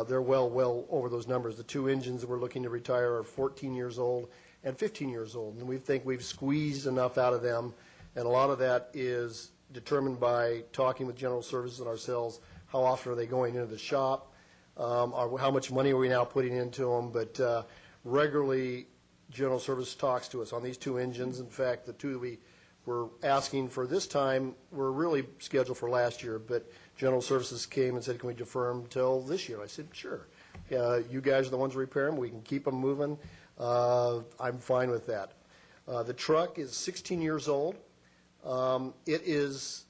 they're well over those numbers. The 2 engines that we're looking to retire are 14 years old and 15 years old, and we think we've squeezed enough out of them, and a lot of that is determined by talking with General Services and ourselves. How often are they going into the shop? How much money are we now putting into them? But regularly, General Service talks to us on these 2 engines. In fact, the 2 that we were asking for this time were really scheduled for last year, but General Services came and said, can we defer them till this year? I said, sure. You guys are the ones who repair them. We can keep them moving. I'm fine with that. The truck is 16 years old. It is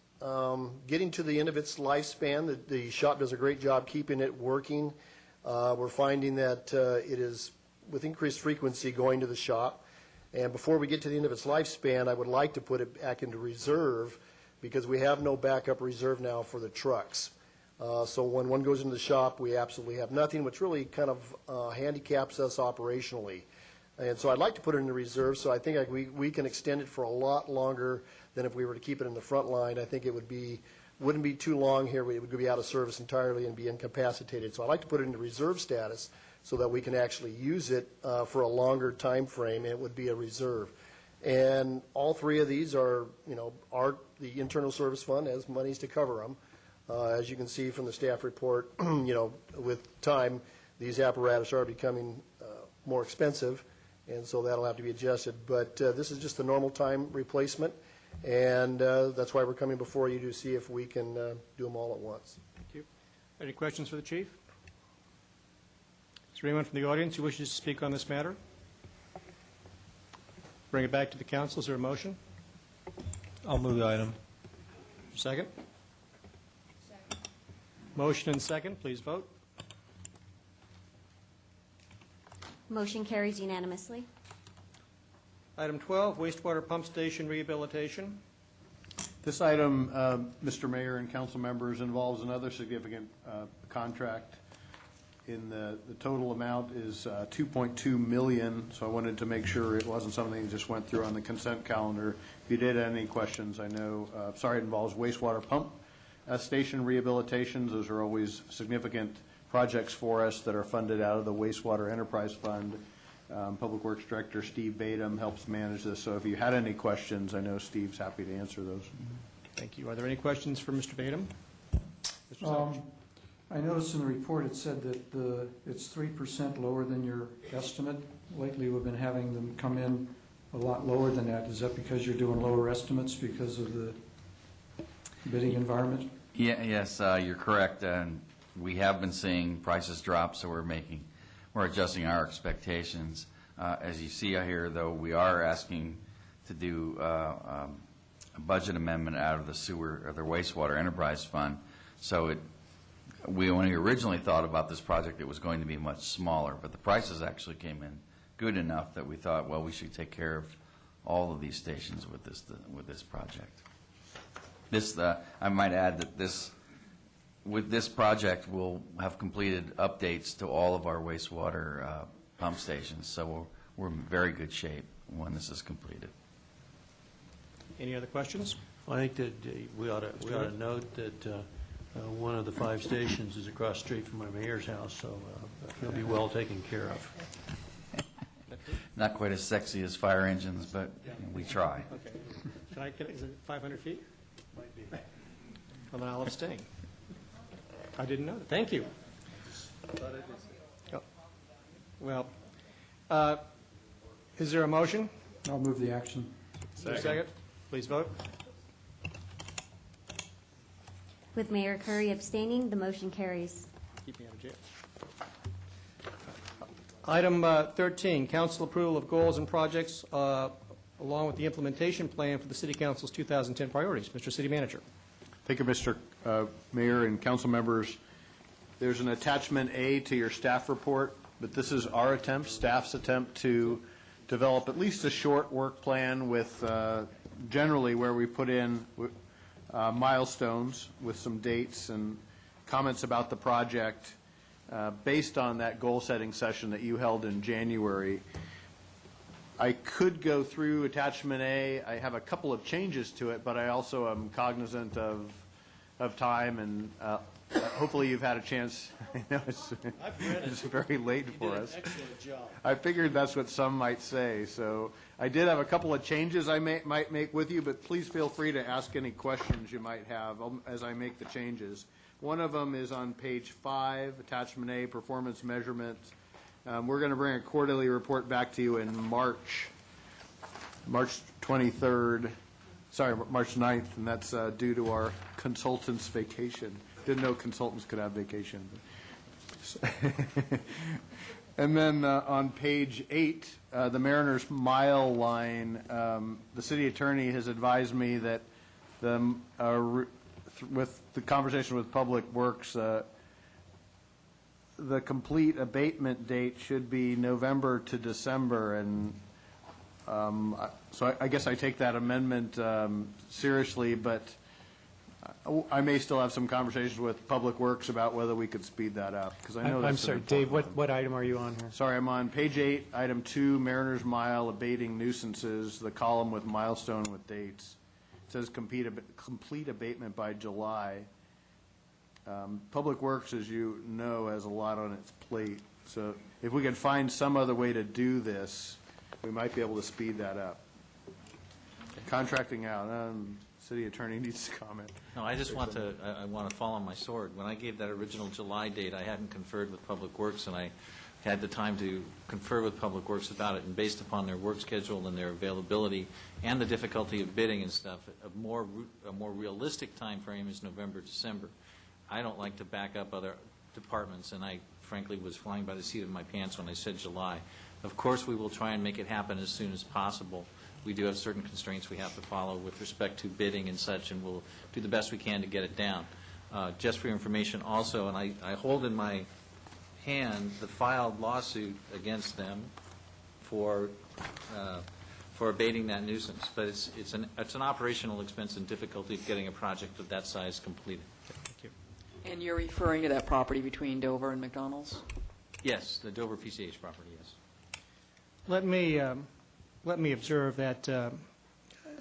getting to the end of its lifespan. The shop does a great job keeping it working. We're finding that it is with increased frequency going to the shop. And before we get to the end of its lifespan, I would like to put it back into reserve because we have no backup reserve now for the trucks. So when one goes into the shop, we absolutely have nothing, which really kind of handicaps us operationally. And so I'd like to put it in the reserve, so I think we can extend it for a lot longer than if we were to keep it in the front line. I think it wouldn't be too long here. It would be out of service entirely and be incapacitated. So I'd like to put it into reserve status so that we can actually use it for a longer time frame, and it would be a reserve. And all 3 of these are the internal service fund has monies to cover them. As you can see from the staff report, with time, these apparatus are becoming more expensive, and so that'll have to be adjusted. But this is just a normal time replacement, and that's why we're coming before you to see if we can do them all at once. Thank you. Any questions for the chief? Is there anyone from the audience who wishes to speak on this matter? Bring it back to the council. Is there a motion? I'll move the item. Second? Motion and second. Please vote. Motion carries unanimously. Item 12, wastewater pump station rehabilitation. This item, Mr. Mayor and council members, involves another significant contract. The total amount is $2.2 million, so I wanted to make sure it wasn't something that just went through on the consent calendar. If you did have any questions, I know, it involves wastewater pump station rehabilitations. Those are always significant projects for us that are funded out of the Wastewater Enterprise Fund. Public Works Director Steve Badum helps manage this, so if you had any questions, I know Steve's happy to answer those. Thank you. Are there any questions for Mr. Badum? Mr. Savage? I noticed in the report it said that it's 3% lower than your estimate. Lately, we've been having them come in a lot lower than that. Is that because you're doing lower estimates because of the bidding environment? Yes, you're correct. And we have been seeing prices drop, so we're adjusting our expectations. As you see here, though, we are asking to do a budget amendment out of the sewer or the wastewater enterprise fund. So when we originally thought about this project, it was going to be much smaller, but the prices actually came in good enough that we thought, well, we should take care of all of these stations with this project. I might add that with this project, we'll have completed updates to all of our wastewater pump stations, so we're in very good shape when this is completed. Any other questions? I think that we ought to note that one of the 5 stations is across the street from my mayor's house, so he'll be well taken care of. Not quite as sexy as fire engines, but we try. Okay. Is it 500 feet? Might be. Well, then I'll abstain. I didn't know that. Thank you. Oh. Well, is there a motion? I'll move the action. Second. Please vote. With Mayor Curry abstaining, the motion carries. Keep me out of jail. Item 13, council approval of goals and projects along with the implementation plan for the City Council's 2010 priorities. Mr. City Manager. Thank you, Mr. Mayor and council members. There's an attachment A to your staff report, but this is our attempt, staff's attempt, to develop at least a short work plan with generally where we put in milestones with some dates and comments about the project based on that goal-setting session that you held in January. I could go through attachment A. I have a couple of changes to it, but I also am cognizant of time, and hopefully you've had a chance. I know it's very late for us. Excellent job. I figured that's what some might say. So I did have a couple of changes I might make with you, but please feel free to ask any questions you might have as I make the changes. One of them is on page 5, attachment A, performance measurement. We're going to bring a quarterly report back to you in March 23rd, sorry, March 9th, and that's due to our consultant's vacation. Didn't know consultants could have vacation. And then on page 8, the Mariners Mile line, the city attorney has advised me that with the conversation with Public Works, the complete abatement date should be November to December, and so I guess I take that amendment seriously, but I may still have some conversations with Public Works about whether we could speed that up, because I know that's I'm sorry, Dave, what item are you on here? Sorry, I'm on page 8, item 2, Mariners Mile abating nuisances, the column with milestone with dates. It says complete abatement by July. Public Works, as you know, has a lot on its plate. So if we could find some other way to do this, we might be able to speed that up. Contracting out, city attorney needs to comment. No, I just want to fall on my sword. When I gave that original July date, I hadn't conferred with Public Works, and I had the time to confer with Public Works about it, and based upon their work schedule and their availability and the difficulty of bidding and stuff, a more realistic time frame is November, December. I don't like to back up other departments, and I frankly was flying by the seat of my pants when I said July. Of course, we will try and make it happen as soon as possible. We do have certain constraints we have to follow with respect to bidding and such, and we'll do the best we can to get it down. Just for your information also, and I hold in my hand the filed lawsuit against them for abating that nuisance. But it's an operational expense and difficulty of getting a project of that size completed. Thank you. And you're referring to that property between Dover and McDonald's? Yes, the Dover PCH property, yes. Let me observe that,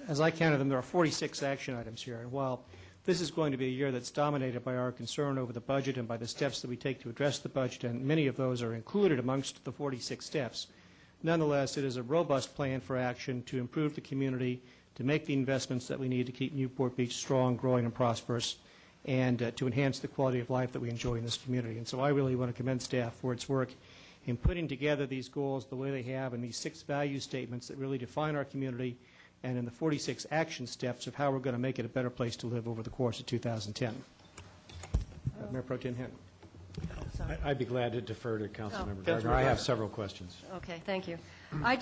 as I counted them, there are 46 action items here. And while this is going to be a year that's dominated by our concern over the budget and by the steps that we take to address the budget, and many of those are included amongst the 46 steps, nonetheless, it is a robust plan for action to improve the community, to make the investments that we need to keep Newport Beach strong, growing, and prosperous, and to enhance the quality of life that we enjoy in this community. And so I really want to commend staff for its work in putting together these goals the way they have, and these 6 value statements that really define our community, and in the 46 action steps of how we're going to make it a better place to live over the course of 2010. Mayor Pro Tem Henn. I'd be glad to defer to Councilmember Councilmember Gardner. I have Gardner. several questions. Okay, thank you. I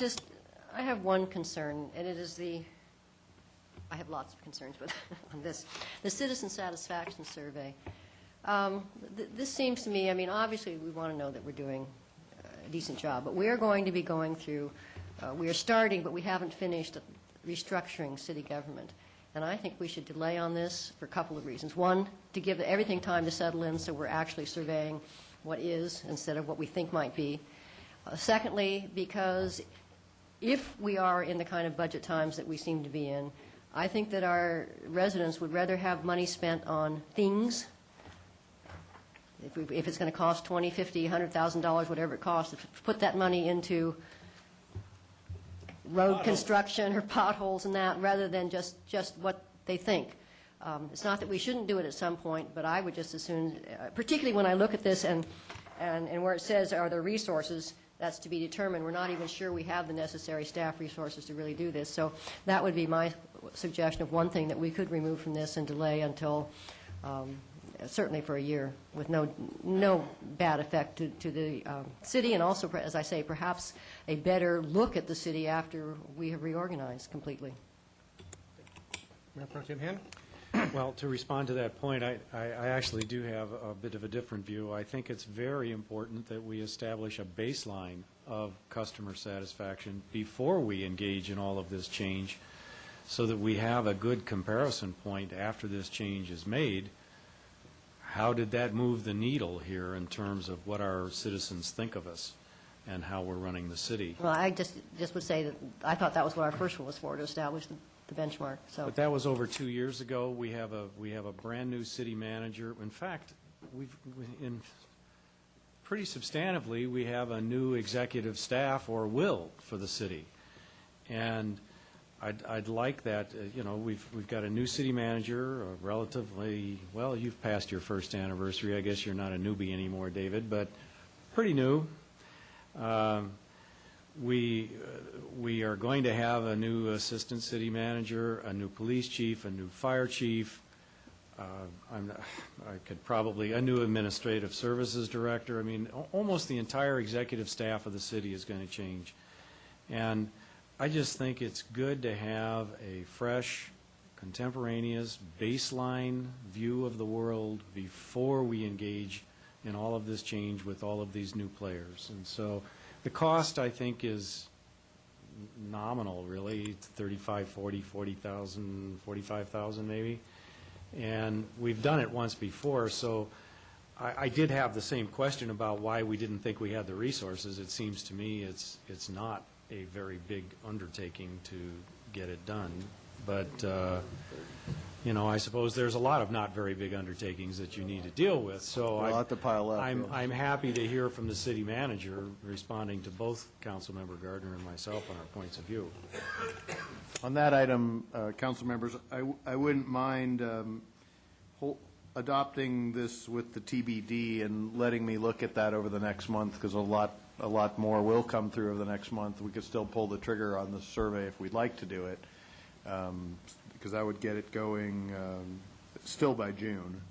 have one concern, and it is I have lots of concerns with on this. The citizen satisfaction survey. This seems to me, I mean, obviously we want to know that we're doing a decent job, but we are going to be going through, we are starting, but we haven't finished restructuring city government. And I think we should delay on this for a couple of reasons. One, to give everything time to settle in so we're actually surveying what is instead of what we think might be. Secondly, because if we are in the kind of budget times that we seem to be in, I think that our residents would rather have money spent on things. If it's going to cost $20,000, $50,000, $100,000, whatever it costs, to put that money into road construction or potholes and that, rather than just what they think. It's not that we shouldn't do it at some point, but I would just as soon, particularly when I look at this and where it says are there resources, that's to be determined. We're not even sure we have the necessary staff resources to really do this. So that would be my suggestion of one thing that we could remove from this and delay until certainly for a year, with no bad effect to the city, and also, as I say, perhaps a better look at the city after we have reorganized completely. Mayor Pro Tem Henn? Well, to respond to that point, I actually do have a bit of a different view. I think it's very important that we establish a baseline of customer satisfaction before we engage in all of this change, so that we have a good comparison point after this change is made. How did that move the needle here in terms of what our citizens think of us and how we're running the city? Well, I just would say that I thought that was what our first one was for, to establish the benchmark. So. But that was over 2 years ago. We have a brand new city manager. In fact, pretty substantively, we have a new executive staff, or will, for the city. And I'd like that, we've got a new city manager, relatively, well, you've passed your first anniversary. I guess you're not a newbie anymore, David, but pretty new. We are going to have a new assistant city manager, a new police chief, a new fire chief. A new administrative services director. I mean, almost the entire executive staff of the city is going to change. And I just think it's good to have a fresh, contemporaneous, baseline view of the world before we engage in all of this change with all of these new players. And so the cost, I think, is nominal, really. It's 35, 40, 40,000, 45,000 maybe. And we've done it once before, so I did have the same question about why we didn't think we had the resources. It seems to me it's not a very big undertaking to get it done. But, I suppose there's a lot of not very big undertakings that you need to deal with. So We'll have to pile up. I'm happy to hear from the city manager responding to both Councilmember Gardner and myself on our points of view. On that item, council members, I wouldn't mind adopting this with the TBD and letting me look at that over the next month, because a lot a lot more will come through over the next month. We could still pull the trigger on the survey if we'd like to do it, because I would get it going still by June.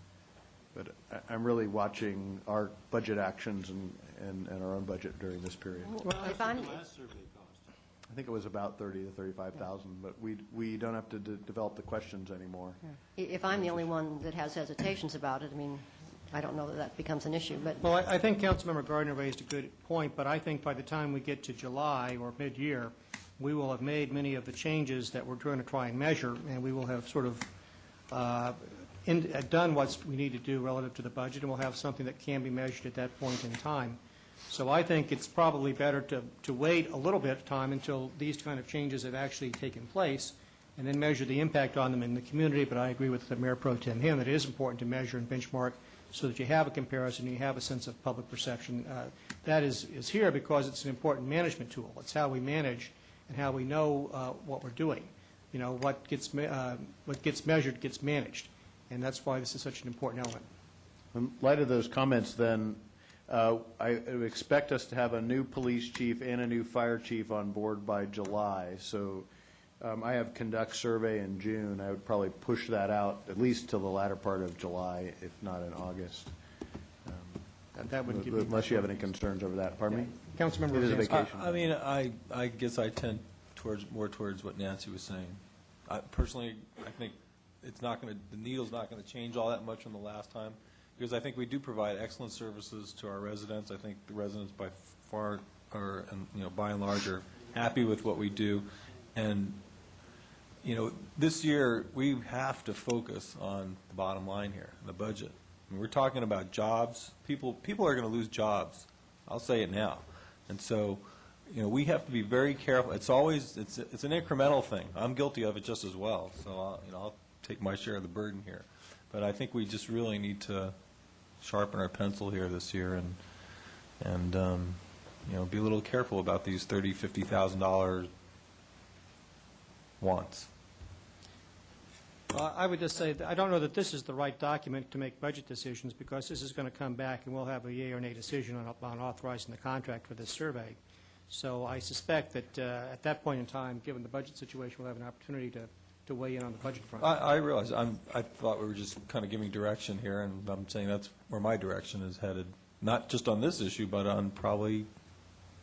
But I'm really watching our budget actions and our own budget during this period. Well, if I'm, I think it was about 30 to 35,000, but we don't have to develop the questions anymore. if I'm the only one that has hesitations about it, I mean, I don't know that that becomes an issue, but Well, I think Councilmember Gardner raised a good point, but I think by the time we get to July or mid-year, we will have made many of the changes that we're going to try and measure, and we will have sort of done what we need to do relative to the budget, and we'll have something that can be measured at that point in time. So I think it's probably better to wait a little bit of time until these kind of changes have actually taken place, and then measure the impact on them in the community. But I agree with the Mayor Pro Tem Him that it is important to measure and benchmark so that you have a comparison, you have a sense of public perception. That is here because it's an important management tool. It's how we manage and how we know what we're doing. You know, what gets measured gets managed, and that's why this is such an important element. In light of those comments, then, I would expect us to have a new police chief and a new fire chief on board by July. So I have conduct survey in June. I would probably push that out at least till the latter part of July, if not in August. That would give you unless you have any concerns over that. Pardon me? Councilmember It is a Rosinski. vacation. I mean, I guess I tend more towards what Nancy was saying. Personally, I think the needle's not going to change all that much from the last time, because I think we do provide excellent services to our residents. I think the residents by far are, by and large, are happy with what we do. And, this year, we have to focus on the bottom line here, the budget. I mean, we're talking about jobs. People are going to lose jobs. I'll say it now. And so, we have to be very careful. It's an incremental thing. I'm guilty of it just as well. So, I'll take my share of the burden here. But I think we just really need to sharpen our pencil here this year and be a little careful about these $30,000, $50,000 wants. I would just say that I don't know that this is the right document to make budget decisions, because this is going to come back and we'll have a yea or nay decision on authorizing the contract for this survey. So I suspect that at that point in time, given the budget situation, we'll have an opportunity to weigh in on the budget front. I realize. I thought we were just kind of giving direction here, and I'm saying that's where my direction is headed, not just on this issue, but on probably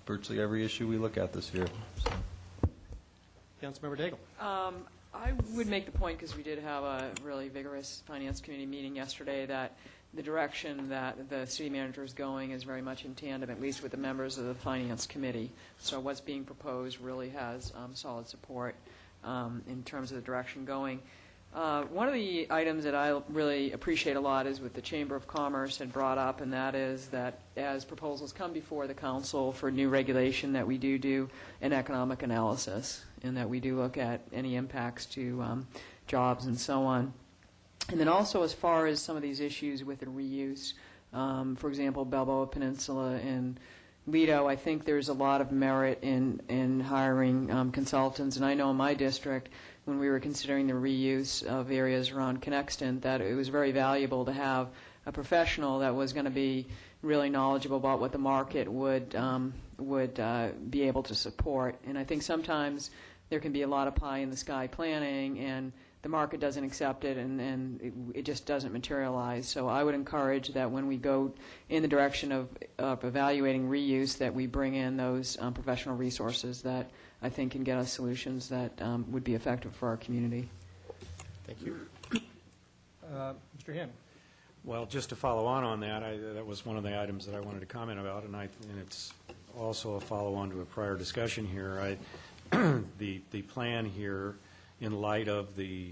virtually every issue we look at this year. So. Councilmember Daigle. I would make the point, because we did have a really vigorous Finance Committee meeting yesterday, that the direction that the city manager is going is very much in tandem, at least with the members of the Finance Committee. So what's being proposed really has solid support in terms of the direction going. One of the items that I really appreciate a lot is what the Chamber of Commerce had brought up, and that is that as proposals come before the council for new regulation, that we do an economic analysis, and that we do look at any impacts to jobs and so on. And then also, as far as some of these issues with the reuse, for example, Balboa Peninsula and Lido, I think there's a lot of merit in hiring consultants. And I know in my district, when we were considering the reuse of areas around Connexton, that it was very valuable to have a professional that was going to be really knowledgeable about what the market would be able to support. And I think sometimes there can be a lot of pie-in-the-sky planning, and the market doesn't accept it, and it just doesn't materialize. So I would encourage that when we go in the direction of evaluating reuse, that we bring in those professional resources that I think can get us solutions that would be effective for our community. Thank you. Mr. Hinn. Well, just to follow on that, that was one of the items that I wanted to comment about, and it's also a follow-on to a prior discussion here. The plan here, in light of the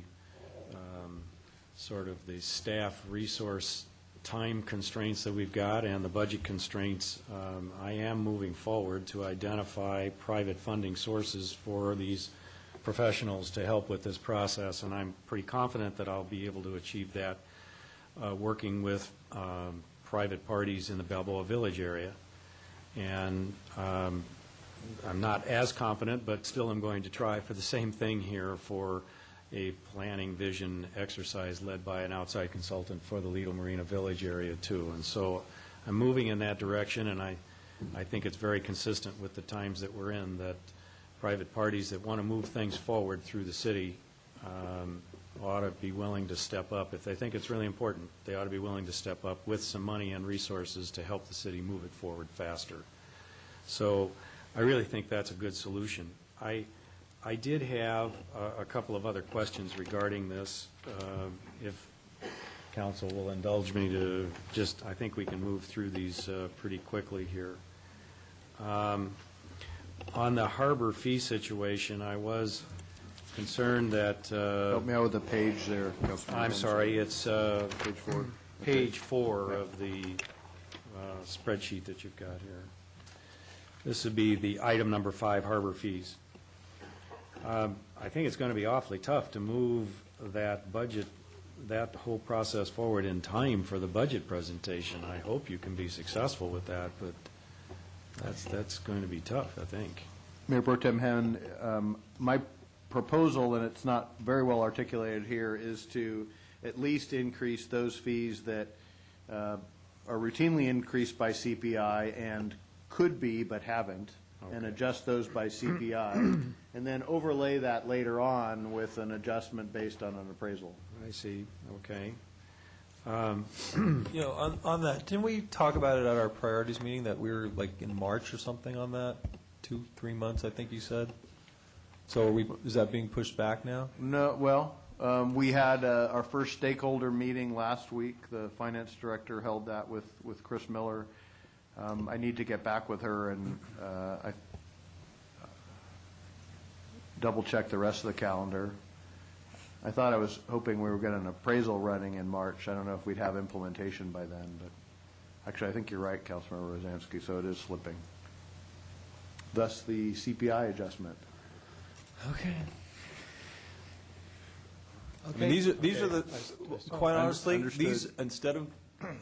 sort of the staff resource time constraints that we've got and the budget constraints, I am moving forward to identify private funding sources for these professionals to help with this process, and I'm pretty confident that I'll be able to achieve that working with private parties in the Balboa Village area. And I'm not as confident, but still I'm going to try for the same thing here for a planning vision exercise led by an outside consultant for the Lido Marina Village area too. And so I'm moving in that direction, and I I think it's very consistent with the times that we're in, that private parties that want to move things forward through the city ought to be willing to step up. If they think it's really important, they ought to be willing to step up with some money and resources to help the city move it forward faster. So I really think that's a good solution. I did have a couple of other questions regarding this. If council will indulge me to just, I think we can move through these pretty quickly here. On the harbor fee situation, I was concerned that... Help me out with the page there, Councilman. I'm sorry, it's Page 4. page 4 of the spreadsheet that you've got here. This would be the item number 5, harbor fees. I think it's going to be awfully tough to move that budget, that whole process forward in time for the budget presentation. I hope you can be successful with that, but that's going to be tough, I think. Mayor Pro Tem Hen, my proposal, and it's not very well articulated here, is to at least increase those fees that are routinely increased by CPI and could be but haven't, and adjust those by CPI, and then overlay that later on with an adjustment based on an appraisal. I see, okay. You know, on that, didn't we talk about it at our priorities meeting, that we were like in March or something on that? 2-3 months, I think you said? So is that being pushed back now? No, well, we had our first stakeholder meeting last week. The finance director held that with Chris Miller. I need to get back with her and I double-check the rest of the calendar. I thought I was hoping we were getting an appraisal running in March. I don't know if we'd have implementation by then, but actually I think you're right, Councilmember Rosansky, so it is slipping. Thus the CPI adjustment. Okay. I mean, these are the, quite honestly, these, instead of,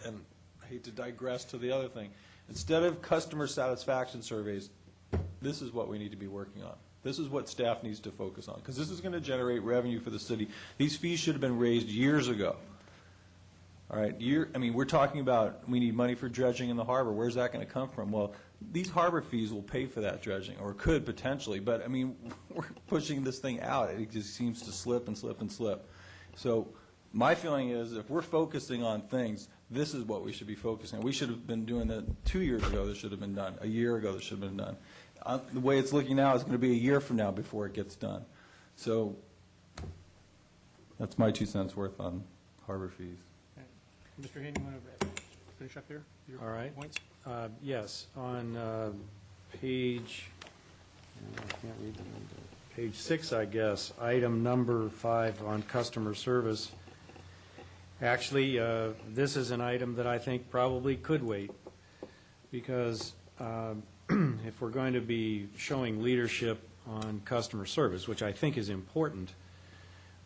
and I hate to digress to the other thing, instead of customer satisfaction surveys, this is what we need to be working on. This is what staff needs to focus on, because this is going to generate revenue for the city. These fees should have been raised years ago. All right, I mean, we're talking about we need money for dredging in the harbor. Where's that going to come from? Well, these harbor fees will pay for that dredging, or could potentially, but I mean, we're pushing this thing out. It just seems to slip and slip and slip. So my feeling is if we're focusing on things, this is what we should be focusing on. We should have been doing that 2 years ago. This should have been done. A year ago, this should have been done. The way it's looking now, it's going to be a year from now before it gets done. So that's my 2 cents worth on harbor fees. Okay. Mr. Hayden, you want to finish up here? Your All right. points? Yes, on page, I can't read the number. Page 6, I guess, item number 5 on customer service. Actually, this is an item that I think probably could wait, because if we're going to be showing leadership on customer service, which I think is important,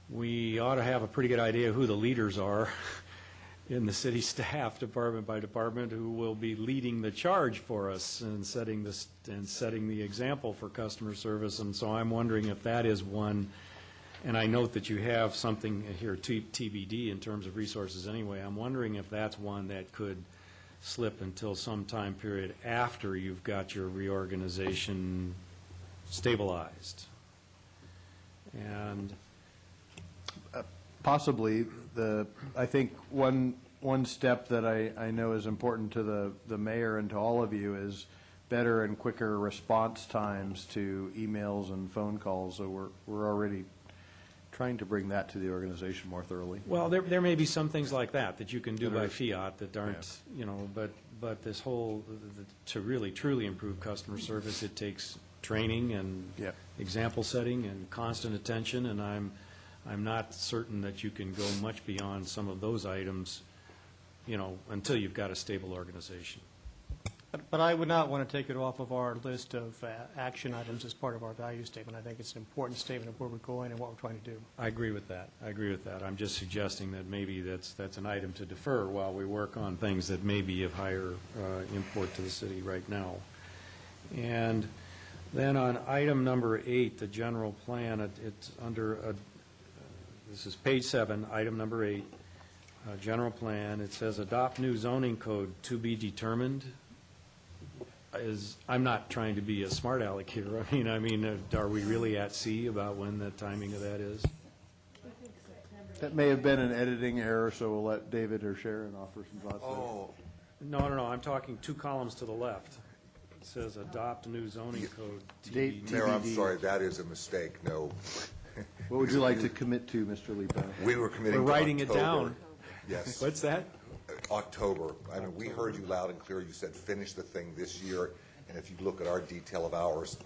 we ought to have a pretty good idea who the leaders are in the city staff, department by department, who will be leading the charge for us and setting the example for customer service. And so I'm wondering if that is one. And I note that you have something here, TBD, in terms of resources anyway. I'm wondering if that's one that could slip until some time period after you've got your reorganization stabilized. And possibly, I think one step that I know is important to the mayor and to all of you is better and quicker response times to emails and phone calls. So we're already trying to bring that to the organization more thoroughly. Well, there may be some things like that you can do by fiat that aren't, you know, but this whole, to really truly improve customer service, it takes training and example setting and constant attention, and I'm not certain that you can go much beyond some of those items, you know, until you've got a stable organization. But I would not want to take it off of our list of action items as part of our value statement. I think it's an important statement of where we're going and what we're trying to do. I agree with that. I'm just suggesting that maybe that's an item to defer while we work on things that may be of higher import to the city right now. And then on item number 8, the general plan, it's under, this is page 7, item number 8, general plan. It says adopt new zoning code to be determined. I'm not trying to be a smart aleck here. I mean, are we really at sea about when the timing of that is? That may have been an editing error, so we'll let David or Sharon offer some thoughts. No, I'm talking 2 columns to the left. It says adopt new zoning code. Date Mayor, I'm TBD. sorry, that is a mistake, no. What would you like to commit to, Mr. Lipa? We were committing to We're writing it October. down. Yes. What's that? October. I mean, we heard you loud and clear. You said finish the thing this year, and if you look at our detail of hours,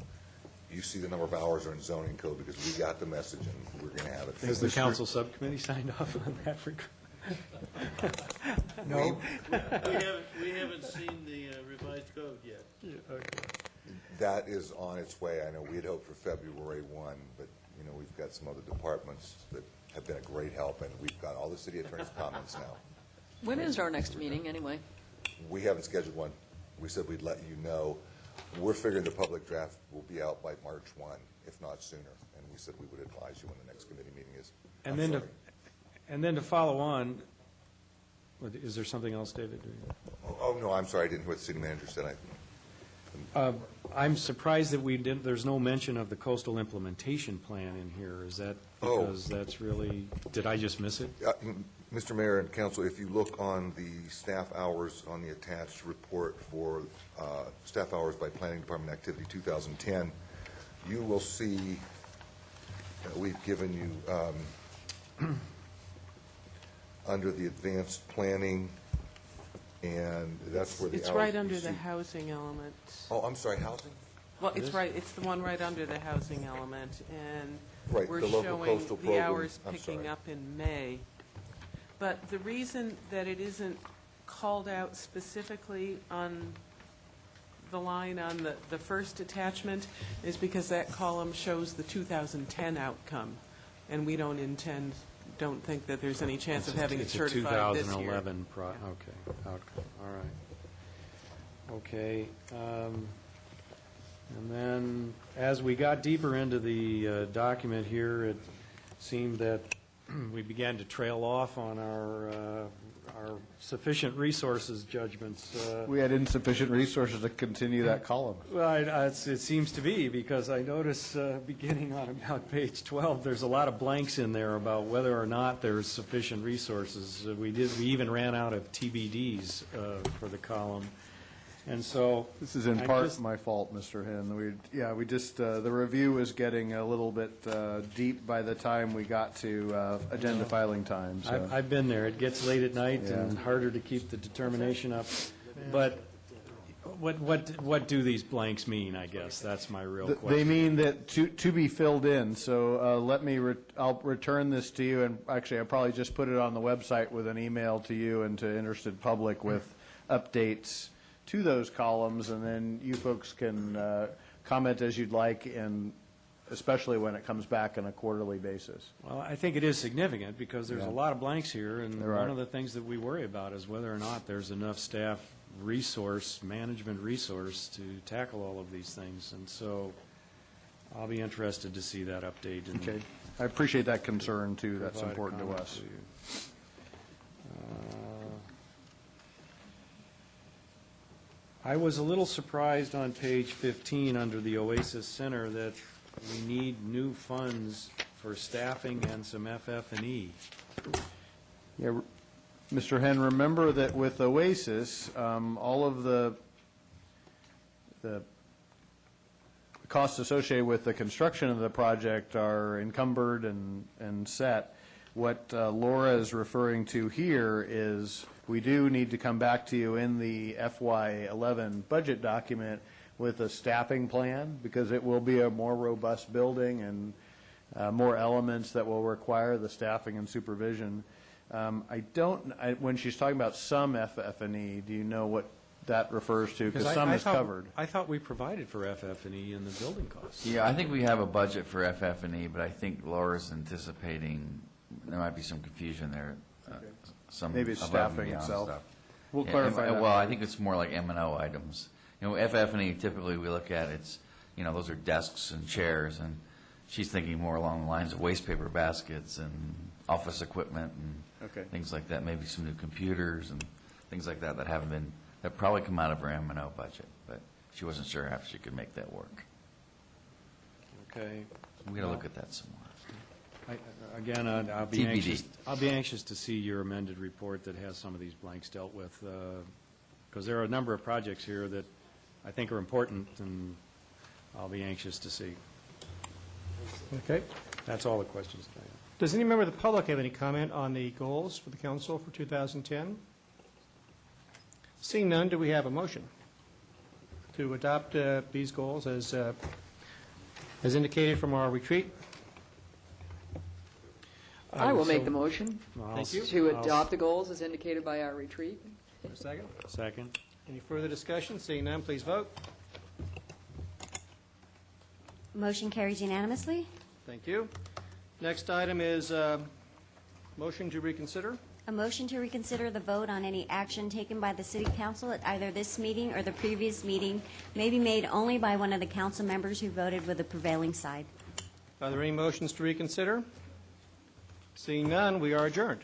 you see the number of hours are in zoning code because we got the message and we're going to have it. Has the council subcommittee signed off on that? No. We haven't seen the revised code yet. That is on its way. I know we had hoped for February 1, but, you know, we've got some other departments that have been a great help, and we've got all the city attorney's comments now. When is our next meeting, anyway? We haven't scheduled one. We said we'd let you know. We're figuring the public draft will be out by March 1, if not sooner, and we said we would advise you when the next committee meeting is. And then to follow on, is there something else, David? Oh, no, I'm sorry. I didn't hear what the city manager said. I'm surprised that there's no mention of the coastal implementation plan in here. Is that because that's really, did I just miss it? Mr. Mayor and Council, if you look on the staff hours on the attached report for staff hours by Planning Department Activity 2010, you will see we've given you under the advanced planning, and that's where the hours. It's right under the housing element. Oh, I'm sorry, housing? Well, it's right, it's the one right under the housing element, and Right, we're the local showing coastal the program. hours I'm picking sorry. up in May. But the reason that it isn't called out specifically on the line on the first attachment is because that column shows the 2010 outcome, and we don't think that there's any chance of having it certified this year. It's a 2011 okay, outcome, all right. Okay, and then as we got deeper into the document here, it seemed that we began to trail off on our sufficient resources judgments. We had insufficient resources to continue that column. Well, it seems to be, because I notice beginning on about page 12, there's a lot of blanks in there about whether or not there's sufficient resources. We even ran out of TBDs for the column. And so This is in part my fault, Mr. Henn. We just, the review was getting a little bit deep by the time we got to agenda filing time. So. I've been there. It gets late at night and harder to keep the determination up. But what do these blanks mean, I guess? That's my real question. They mean that to be filled in. So let me, I'll return this to you, and actually I'll probably just put it on the website with an email to you and to interested public with updates to those columns, and then you folks can comment as you'd like, and especially when it comes back on a quarterly basis. Well, I think it is significant because there's a lot of blanks here, and one of the things that we worry about is whether or not there's enough staff resource, management resource to tackle all of these things, and so I'll be interested to see that update. Okay. I appreciate that concern, too. That's important to us. I was a little surprised on page 15 under the Oasis Center that we need new funds for staffing and some FF&E. Yeah, Mr. Henn, remember that with Oasis, all of the costs associated with the construction of the project are encumbered and set. What Laura is referring to here is we do need to come back to you in the FY11 budget document with a staffing plan, because it will be a more robust building and more elements that will require the staffing and supervision. When she's talking about some FF&E, do you know what that refers to? Because some is covered. I thought we provided for FF&E in the building costs. Yeah, I think we have a budget for FF&E, but I think Laura's anticipating there might be some confusion there. Some maybe it's staffing itself. We'll clarify that. Well, I think it's more like M&O items. You know, FF&E typically we look at, it's, you know, those are desks and chairs, and she's thinking more along the lines of waste paper baskets and office equipment and things like that. Maybe some new computers and things like that that haven't been, that probably come out of our M&O budget. But she wasn't sure how she could make that work. Okay. We got to look at that some more. Again, I'll be TBD. anxious. I'll be anxious to see your amended report that has some of these blanks dealt with, because there are a number of projects here that I think are important, and I'll be anxious to see. Okay. That's all the questions that I have. Does any member of the public have any comment on the goals for the council for 2010? Seeing none, do we have a motion to adopt these goals as indicated from our retreat? I will make the motion. Thank you. To adopt the goals as indicated by our retreat. For a second. Second. Any further discussion? Seeing none, please vote. Motion carries unanimously. Thank you. Next item is motion to reconsider. A motion to reconsider the vote on any action taken by the city council at either this meeting or the previous meeting may be made only by one of the council members who voted with the prevailing side. Are there any motions to reconsider? Seeing none, we are adjourned.